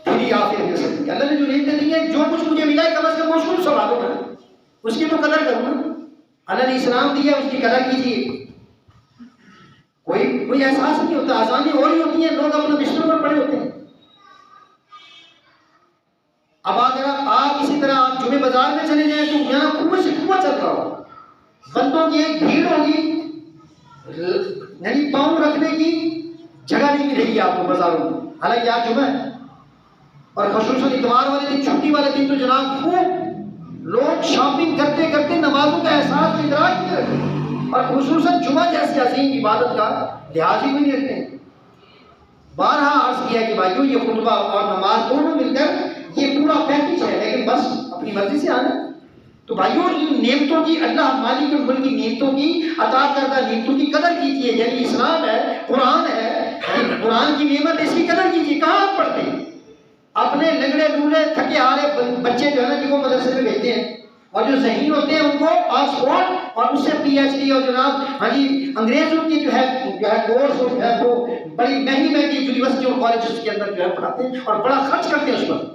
پھر عافیت مل سکتی ہے۔ اللہ نے جو نعمتیں دی ہیں، جو کچھ مجھے ملا ہے کم از کم اس کو سنبھالو نا، اس کی تو قدر کرو نا۔ اللہ نے اسلام دیا اس کی قدر کیجیے۔ کوئی احساس نہیں ہوتا، آسانی ہو رہی ہوتی ہے، لوگ اپنے بستروں پر پڑے ہوتے ہیں۔ اب اگر آپ اسی طرح آپ جمعے بازار میں چلے جائیں تو یہاں کنویں سے کنواں چل رہا ہو، بندوں کی ایک بھیڑ ہوگی، یعنی پاؤں رکھنے کی جگہ نہیں ملے گی آپ کو بازاروں میں، حالانکہ آج جمعہ ہے اور خصوصاً اتوار والے دن، چھٹی والے دن تو جناب خوب لوگ شاپنگ کرتے کرتے نمازوں کا احساس ادراک نہیں رکھتے، اور خصوصاً جمعہ جیسی عظیم عبادت کا لحاظ ہی نہیں رکھتے ہیں۔ بارہا عرض کیا کہ بھائیو یہ خطبہ اور نماز دونوں مل کر یہ پورا پیکج ہے، لیکن بس اپنی مرضی سے آنا۔ تو بھائیو ان نعمتوں کی، اللہ مالک الملک کی نعمتوں کی، عطا کردہ نعمتوں کی قدر کیجیے، یعنی اسلام ہے، قرآن ہے، قرآن کی نعمت، اس کی قدر کیجیے۔ کہاں آپ پڑھتے ہیں؟ اپنے لنگڑے لولے تھکے ہارے بچے جو ہے نا کہ وہ مدرسے میں بھیجتے ہیں، اور جو ذہین ہوتے ہیں ان کو آکسفورڈ اور اس سے پی ایچ ڈی اور جناب انگریزوں کی جو ہے کورس جو ہے وہ بڑی مہنگی مہنگی یونیورسٹی اور کالجز کے اندر جو ہے پڑھاتے ہیں اور بڑا خرچ کرتے ہیں اس پر۔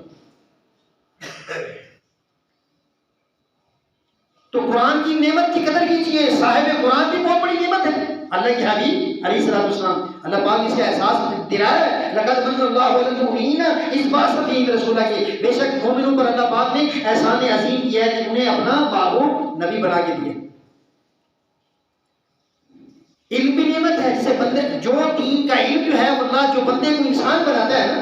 تو قرآن کی نعمت کی قدر کیجیے، صاحب قرآن بھی بہت بڑی نعمت ہے۔ اللہ کے حبیب علیہ الصلوۃ والسلام، اللہ پاک اس کا احساس دلایا ہے، لقد من اللہ علی المؤمنین اذ بعث فیہم رسولا، کہ بے شک مومنوں پر اللہ پاک نے احسان عظیم کیا ہے کہ انہیں اپنا محبوب نبی بنا کے دیا۔ علم بھی نعمت ہے، جسے بندے جو دین کا علم جو ہے اللہ جو بندے کو انسان بناتا ہے نا۔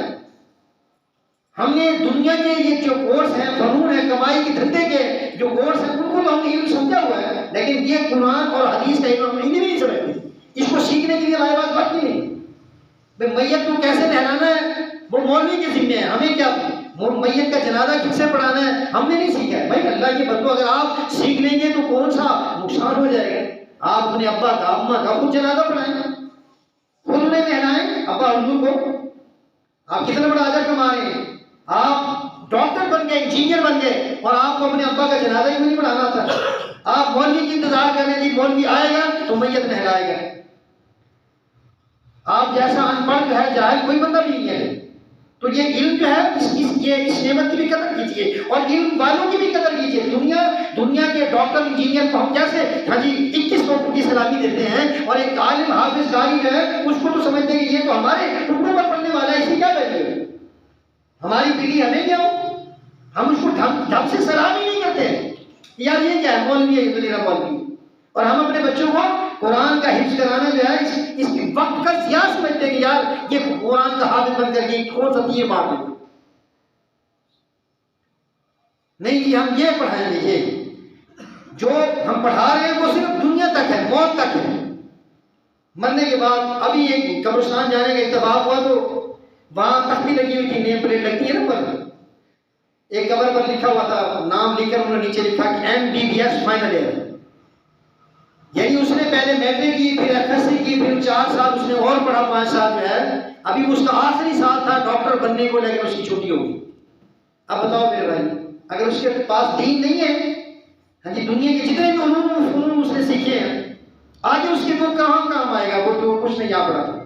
ہم نے دنیا کے یہ جو کورس ہیں، فنون ہے، کمائی کے دھندے کے جو کورس ہے ان کو تو ہم نے علم سمجھا ہوا ہے، لیکن یہ قرآن اور حدیث کا علم ہم انہیں بھی نہیں سمجھتے، اس کو سیکھنے کے لیے ہمارے پاس وقت ہی نہیں۔ بھائی میت کو کیسے نہلانا ہے وہ مولوی کے ذمہ ہے، ہمیں کیا؟ میت کا جنازہ کس سے پڑھانا ہے ہم نے نہیں سیکھا ہے۔ بھائی اللہ کے بندو اگر آپ سیکھ لیں گے تو کون سا نقصان ہو جائے گا؟ آپ اپنے ابا کا اماں کا خود جنازہ پڑھائیں، خود انہیں نہلائیں ابا حضور کو، آپ کتنا بڑا اجر کما رہے ہیں۔ آپ ڈاکٹر بن گئے، انجینئر بن گئے، اور آپ کو اپنے ابا کا جنازہ ہی نہیں پڑھانا تھا۔ آپ مولوی کی انتظار کر رہے ہیں، مولوی آئے گا تو میت نہلائے گا۔ آپ جیسا ان پڑھ جو ہے جاہل کوئی بندہ بھی نہیں ہے۔ تو یہ علم جو ہے اس نعمت کی بھی قدر کیجیے اور علم والوں کی بھی قدر کیجیے۔ دنیا کے ڈاکٹر انجینئر کو ہم کیسے 2100 فٹ کی سلامی دیتے ہیں، اور ایک عالم حافظ قاری جو ہے اس کو تو سمجھتے ہیں کہ یہ تو ہمارے ٹکڑوں پر پڑنے والا ہے، اسی کیا ویلیو ہے، ہماری پیڑھی ہمیں کیا ہو؟ ہم اس کو ڈھب سے سلام ہی نہیں کرتے یار یہ کیا ہے، مولوی ہے، یہ تو میرا مولوی ہے۔ اور ہم اپنے بچوں کو قرآن کا حفظ کرانا جو ہے اس وقت کا ضیاع سمجھتے ہیں کہ یار یہ قرآن کا حافظ بن کر کے کون سا تیر مار دیں گے۔ نہیں جی، ہم یہ پڑھائیں گے، یہ جو ہم پڑھا رہے ہیں وہ صرف دنیا تک ہے، موت تک ہے۔ مرنے کے بعد ابھی ایک قبرستان جانے کا اتفاق ہوا تو وہاں تختی لگی ہوئی تھی، نیم پلیٹ لگتی ہے نا پر، ایک قبر پر لکھا ہوا تھا، نام لکھ کر انہوں نے نیچے لکھا کہ MBBS فائنل ایئر، یعنی اس نے پہلے میٹرک کی، پھر FSC کی، پھر 4 سال اس نے اور پڑھا، 5 سال جو ہے ابھی اس کا آخری سال تھا ڈاکٹر بننے کو، لیکن اس کی چھٹی ہو گئی۔ اب بتاؤ میرے بھائی، اگر اس کے پاس دین نہیں ہے، دنیا کے جتنے بھی علوم و فنون اس نے سیکھے ہیں، آگے اس کے وہ کہاں کام آئے گا؟ وہ تو کچھ نہیں یاد پڑا تھا۔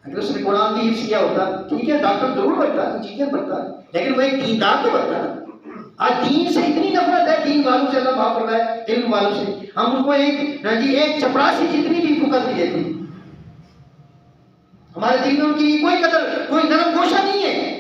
اگر اس نے قرآن بھی حفظ کیا ہوتا، ٹھیک ہے ڈاکٹر ضرور بنتا، انجینئر بنتا، لیکن وہ ایک دیندار تو بنتا نا۔ آج دین سے اتنی نفرت ہے، دین والوں سے اللہ معاف کر رہا ہے، علم والوں سے ہم ان کو ایک چپراسی جتنی بھی فکر نہیں دیتے۔ ہمارے دین میں ان کی کوئی قدر، کوئی نرم گوشہ نہیں ہے،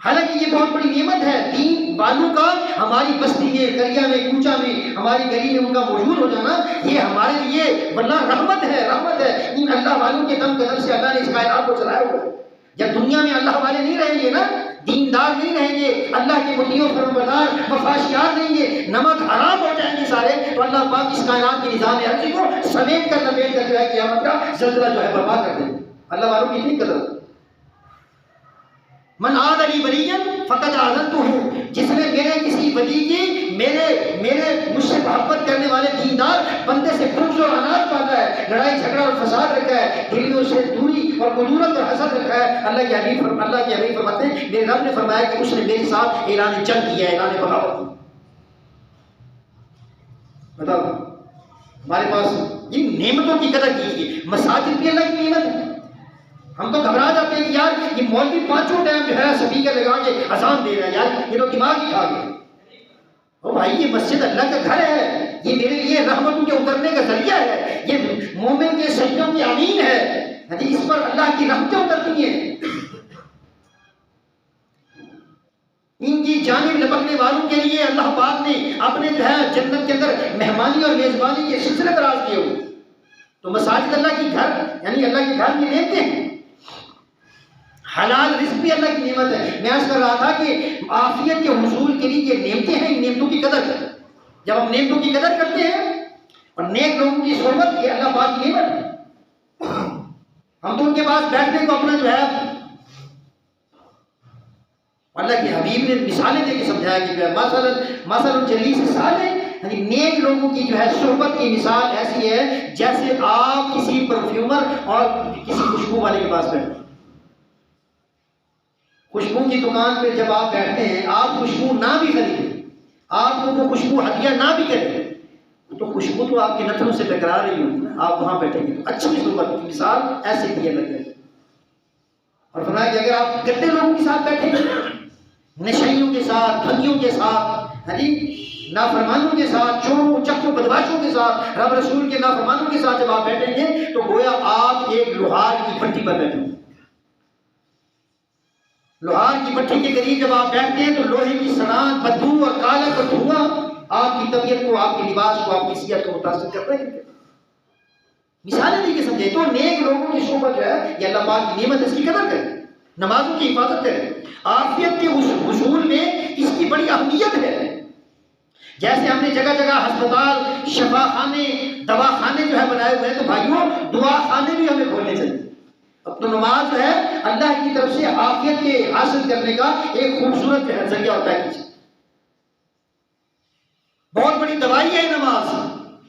حالانکہ یہ بہت بڑی نعمت ہے دین والوں کا۔ ہماری بستی میں، دریا میں، کوچا میں، ہماری گلی میں ان کا موجود ہو جانا یہ ہمارے لیے واللہ رحمت ہے، رحمت ہے۔ ان اللہ والوں کے دم قدم سے اللہ نے اس کائنات کو چلایا ہوا ہے۔ جب دنیا میں اللہ والے نہیں رہیں گے نا، دیندار نہیں رہیں گے، اللہ کے مطیع و فرمانبردار وفاشیار رہیں گے، نمک حرام ہو جائیں گے سارے، تو اللہ پاک اس کائنات کے نظام عرضی کو سمیٹ کر لپیٹ کر جو ہے قیامت کا زلزلہ جو ہے برپا کر دیں گے۔ اللہ والوں کی اتنی قدر۔ من عاد لی ولیا فقد آذنتہ، جس نے میرے کسی ولی کی، میرے مجھ سے محبت کرنے والے دیندار بندے سے بغض اور عناد باندھا ہے، لڑائی جھگڑا اور فساد رکھا ہے، دلیوں سے دوری اور کدورت اور حسد رکھا ہے، اللہ کے حبیب فرماتے ہیں میرے رب نے فرمایا کہ اس نے میرے ساتھ اعلان جنگ کیا ہے، اعلان بغاوت کی۔ بتاؤ ہمارے پاس ان نعمتوں کی قدر کیجیے۔ مساجد بھی اللہ کی نعمت ہے۔ ہم تو گھبرا جاتے ہیں کہ یار یہ مولوی 5 ٹائم جو ہے سپیکر لگا کے اذان دے رہا ہے، یار یہ تو دماغ ہی کھا گیا۔ او بھائی یہ مسجد اللہ کا گھر ہے، یہ میرے لیے رحمتوں کے اترنے کا ذریعہ ہے، یہ مومن کے سجدوں کی امین ہے، اس پر اللہ کی رحمتیں اترتی ہیں۔ ان کی جانب لپکنے والوں کے لیے اللہ پاک نے اپنے جو ہے جنت کے اندر مہمانی اور میزبانی کے سلسلے دراز کیے ہوئے۔ تو مساجد اللہ کی گھر، یعنی اللہ کے گھر کی نعمتیں ہیں۔ حلال رزق بھی اللہ کی نعمت ہے۔ میں عرض کر رہا تھا کہ عافیت کے حصول کے لیے یہ نعمتیں ہیں، ان نعمتوں کی قدر کریں۔ جب ہم نعمتوں کی قدر کرتے ہیں اور نیک لوگوں کی صحبت، یہ اللہ پاک کی نعمت ہے۔ ہم تو ان کے پاس بیٹھنے کو اپنا جو ہے، اللہ کے حبیب نے مثالیں دے کے سمجھایا کہ مثل الجلیس صالح، یعنی نیک لوگوں کی جو ہے صحبت کی مثال ایسی ہے جیسے آپ کسی پرفیومر اور کسی خوشبو والے کے پاس بیٹھتے ہیں۔ خوشبو کی دکان پہ جب آپ بیٹھتے ہیں، آپ خوشبو نہ بھی خریدیں، آپ کو وہ خوشبو ہدیہ نہ بھی کریں، تو خوشبو تو آپ کے نتنوں سے ٹکرا رہی ہوگی نا، آپ وہاں بیٹھیں گے۔ تو اچھی صحبت کی مثال ایسے دی اللہ کے۔ اور فرمایا کہ اگر آپ گندے لوگوں کے ساتھ بیٹھیں گے، نشئیوں کے ساتھ، ٹھگیوں کے ساتھ، نافرمانوں کے ساتھ، چوروں چکوں بدماشوں کے ساتھ، رب رسول کے نافرمانوں کے ساتھ جب آپ بیٹھیں گے تو گویا آپ ایک لوہار کی بھٹی پر بیٹھیں گے۔ لوہار کی بھٹی کے قریب جب آپ بیٹھتے ہیں تو لوہے کی سنان، بدبو اور کالک اور دھواں آپ کی طبیعت کو، آپ کے لباس کو، آپ کی صحت کو متاثر کرتا ہے۔ مثالیں دی کے سمجھے تو نیک لوگوں کی صحبت جو ہے یہ اللہ پاک کی نعمت ہے، اس کی قدر کریں، نمازوں کی حفاظت کریں۔ عافیت کے حصول میں اس کی بڑی اہمیت ہے۔ جیسے ہم نے جگہ جگہ ہسپتال، شفا خانے، دوا خانے جو ہے بنائے ہوئے ہیں، تو بھائیوں دعا خانے بھی ہمیں کھولنے چاہیے۔ اب تو نماز جو ہے اللہ کی طرف سے عافیت کے حاصل کرنے کا ایک خوبصورت جو ہے ذریعہ ہوتا ہے۔ بہت بڑی دوائی ہے نماز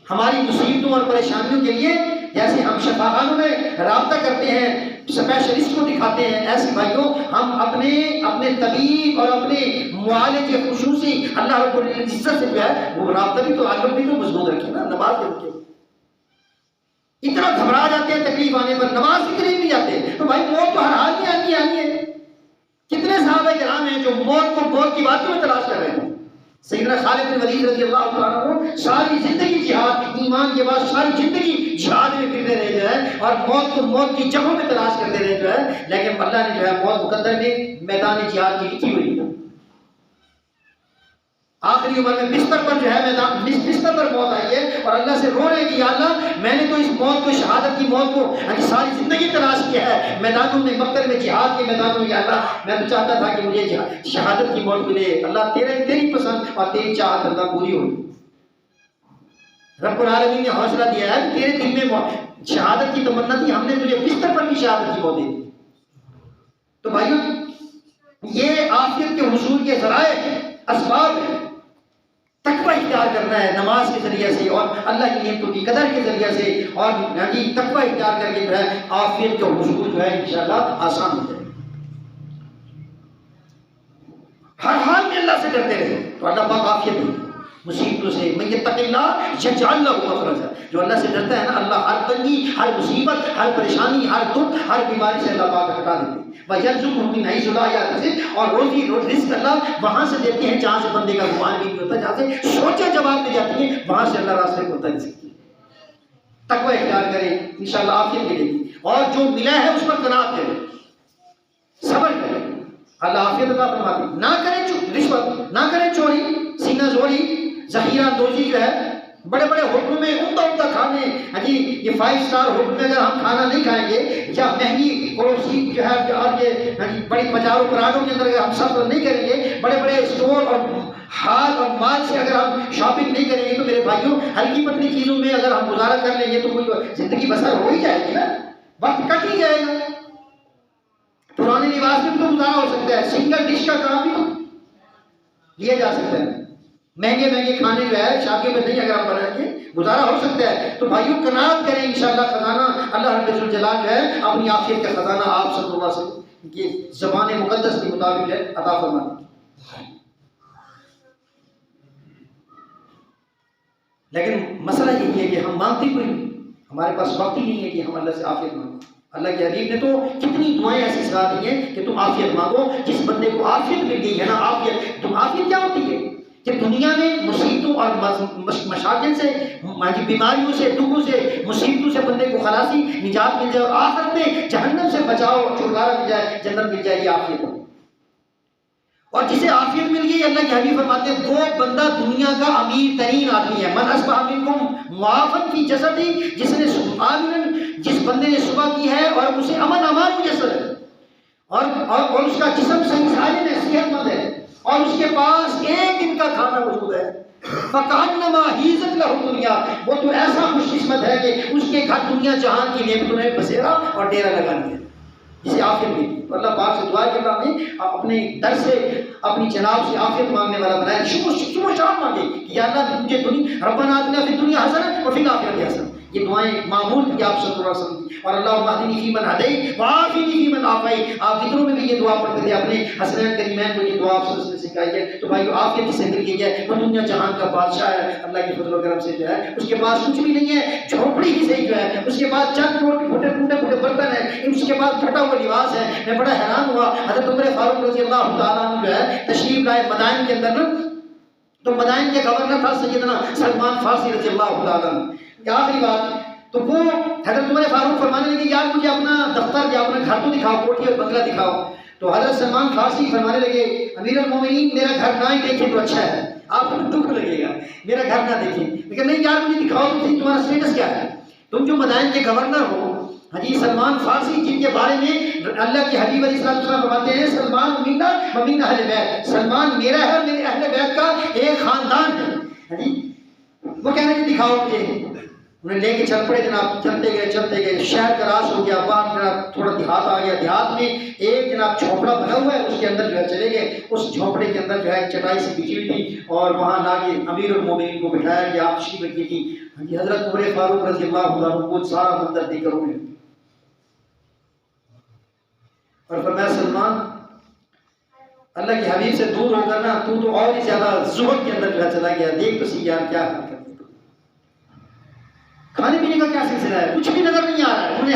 ہماری مصیبتوں اور پریشانیوں کے لیے۔ جیسے ہم شفا خانوں میں رابطہ کرتے ہیں، اسپیشلسٹ کو دکھاتے ہیں، ایسے بھائیوں ہم اپنے طبیب اور اپنے معالج خصوصی اللہ رب العزت سے جو ہے وہ رابطہ بھی تو تعلق بھی تو مضبوط رکھیں نا نماز کے رکھیں۔ اتنا گھبرا جاتے ہیں تکلیف آنے پر، نماز کے قریب نہیں جاتے، تو بھائی موت تو ہر حال میں آنی ہے۔ کتنے صحابہ کرام ہیں جو موت کی باتوں میں تلاش کر رہے ہیں۔ سیدنا خالد بن ولید رضی اللہ تعالیٰ عنہ ساری زندگی جہاد، ایمان کے بعد ساری زندگی جہاد میں پھرتے رہے جو ہے، اور موت کی جگہوں میں تلاش کرتے رہے جو ہے، لیکن اللہ نے جو ہے موت مقدر میں میدان جہاد کی لکھی ہوئی ہے۔ آخری عمر میں بستر پر جو ہے بستر پر موت آئی ہے، اور اللہ سے رو رہے کہ یا اللہ میں نے تو اس موت کو، شہادت کی موت کو ساری زندگی تلاش کیا ہے میدانوں میں، مقتل میں، جہاد کے میدانوں میں۔ یا اللہ میں تو چاہتا تھا کہ مجھے شہادت کی موت ملے، اللہ تیری پسند اور تیری چاہت اللہ پوری ہوئی۔ رب العالمین نے حوصلہ دیا ہے، تیرے دل میں شہادت کی تمنا تھی، ہم نے تجھے بستر پر بھی شہادت کی موت دے دی۔ تو بھائیوں یہ عافیت کے حصول کے ذرائع اسباب ہیں۔ تقوی اختیار کرنا ہے نماز کے ذریعے سے، اور اللہ کی نعمتوں کی قدر کے ذریعے سے، اور تقوی اختیار کر کے جو ہے عافیت کا حصول جو ہے انشاءاللہ آسان ہو جائے۔ ہر حال میں اللہ سے ڈرتے رہے تو اللہ پاک عافیت دے مصیبتوں سے۔ من یتق اللہ یجعل لہ مخرجا، جو اللہ سے ڈرتا ہے نا، اللہ ہر تنگی، ہر مصیبت، ہر پریشانی، ہر دکھ، ہر بیماری سے اللہ پاک ہٹا دیتے ہیں۔ وَيَرْزُقْهُ مِنْ حَيْثُ لَا يَحْتَسِبُ، اور روزی رزق اللہ وہاں سے دیتے ہیں جہاں سے بندے کا گمان بھی نہیں ہوتا، جہاں سے سوچے جواب دی جاتی ہے وہاں سے اللہ راستے کو ہوتا رزق۔ تقوی اختیار کریں انشاءاللہ عافیت ملے گی، اور جو ملا ہے اس پر قناعت کریں، صبر کریں، اللہ عافیت عطا فرماتے ہیں۔ نہ کریں رشوت، نہ کریں چوری، سینہ زوری، ذخیرہ دوزی جو ہے۔ بڑے بڑے ہوٹلوں میں عمدہ کھانے، یہ 5 اسٹار ہوٹل میں اگر ہم کھانا نہیں کھائیں گے، یا مہنگی پڑوسی جو ہے اور یہ بڑی بازاروں پراڈوں کے اندر اگر ہم سفر نہیں کریں گے، بڑے بڑے اسٹور اور ہال اور مال سے اگر ہم شاپنگ نہیں کریں گے، تو میرے بھائیوں ہلکی پتلی چیزوں میں اگر ہم گزارا کر لیں گے تو کوئی زندگی بسر ہو ہی جائے گی نا، وقت کٹ ہی جائے گا۔ پرانے لباس میں بھی تو گزارا ہو سکتا ہے، سنگل ڈش کا کام بھی تو لیا جا سکتا ہے۔ مہنگے کھانے جو ہے شادیوں میں نہیں اگر ہم بنائیں گے گزارا ہو سکتا ہے۔ تو بھائیوں قناعت کریں انشاءاللہ، خزانہ اللہ رب الجلال جو ہے اپنی عافیت کا خزانہ آپ صلی اللہ علیہ وسلم کی زبان مقدس کے مطابق ہے عطا فرمائے۔ لیکن مسئلہ یہی ہے کہ ہم مانگتے کوئی نہیں، ہمارے پاس وقت ہی نہیں ہے کہ ہم اللہ سے عافیت مانگیں۔ اللہ کے حبیب نے تو کتنی دعائیں ایسی سکھا دی ہیں کہ تم عافیت مانگو۔ جس بندے کو عافیت مل گئی ہے نا، عافیت کیا ہوتی ہے کہ دنیا میں مصیبتوں اور مشاکل سے، بیماریوں سے، دکھوں سے، مصیبتوں سے بندے کو خلاصی، نجات مل جائے، اور آخرت میں جہنم سے بچاؤ، چھٹکارا مل جائے، جنت مل جائے، یہ عافیت ہو۔ اور جسے عافیت مل گئی، اللہ کے حبیب فرماتے ہیں وہ بندہ دنیا کا امیر ترین آدمی ہے۔ من اصبح منکم معافا فی جسدی، جس بندے نے صبح کی ہے اور اسے امن امان میسر ہے، اور اس کا جسم صحیح سالم ہے، صحت مند ہے، اور اس کے پاس ایک دن کا کھانا موجود ہے، فَكَأَنَّمَا حِيزَتْ لَهُ الدُّنْيَا، وہ تو ایسا خوش قسمت ہے کہ اس کے گھر دنیا جہان کی نعمتوں نے بسیرا اور ڈیرا لگا دیا، جسے عافیت ملی۔ تو اللہ پاک سے دعا کہ اللہ ہمیں اپنے در سے، اپنی جناب سے عافیت مانگنے والا بنائے، صبح شام مانگے کہ یا اللہ مجھے ربنا آتنا فی الدنیا حسنہ وفی الآخرۃ حسنہ، یہ دعائیں معمول تھی آپ صلی اللہ علیہ وسلم کی۔ اور اللہم اہدنی فیمن ہدیت وعافنی فیمن عافیت، آپ وطروں میں بھی یہ دعا پڑھتے تھے، اپنے حسنین کریمین کو یہ دعا آپ صلی اللہ علیہ وسلم نے سکھائی ہے۔ تو بھائیو عافیت جسے مل گئی ہے وہ دنیا جہان کا بادشاہ ہے، اللہ کے فضل و کرم سے جو ہے اس کے پاس کچھ بھی نہیں ہے، جھونپڑی ہی صحیح جو ہے، اس کے پاس چند ٹوٹے برتن ہیں، اس کے پاس پھٹا ہوا لباس ہے۔ میں بڑا حیران ہوا، حضرت عمر فاروق رضی اللہ تعالیٰ عنہ جو ہے تشریف لائے مدائن کے اندر نا، تو مدائن کے گورنر تھا سیدنا سلمان فارسی رضی اللہ تعالیٰ عنہ۔ آخری بات تو وہ حضرت عمر فاروق فرمانے لگے یار مجھے اپنا دفتر یا اپنا گھر تو دکھاؤ، کوٹھی اور بنگلہ دکھاؤ۔ تو حضرت سلمان فارسی فرمانے لگے امیر المومنین میرا گھر نہ ہی دیکھیں تو اچھا ہے، آپ کو دکھ لگے گا، میرا گھر نہ دیکھیں۔ لیکن نہیں یار مجھے دکھاؤ تو صحیح تمہارا اسٹیٹس کیا ہے، تم جو مدائن کے گورنر ہو۔ حجی سلمان فارسی جن کے بارے میں اللہ کے حبیب علیہ السلام فرماتے ہیں سلمان منا و من اہل بیت، سلمان میرا ہے اور میرے اہل بیت کا ایک خاندان ہے۔ ہاں جی وہ کہنے کہ دکھاؤ مجھے، انہیں لے کے چل پڑے جناب، چلتے گئے، شہر کا راس ہو گیا، بعد جناب تھوڑا دیہات آ گیا، دیہات میں ایک جناب جھونپڑا بنا ہوا ہے، اس کے اندر جو ہے چلے گئے، اس جھونپڑے کے اندر جو ہے چٹائی سے بچھی ہوئی تھی، اور وہاں لا کے امیر المومنین کو بٹھایا کہ آپ تشریف رکھیے تھی، ہاں جی حضرت عمر فاروق رضی اللہ عنہ کو سارا منظر دیکھ کر انہیں اور فرمایا سلمان اللہ کے حبیب سے دور ہو کر نا تو اور ہی زیادہ زہد کے اندر جو ہے چلا گیا، دیکھ تو سی یار کیا حرکت ہے، کھانے پینے کا کیا سلسلہ ہے، کچھ بھی نظر نہیں آ رہا ہے، انہیں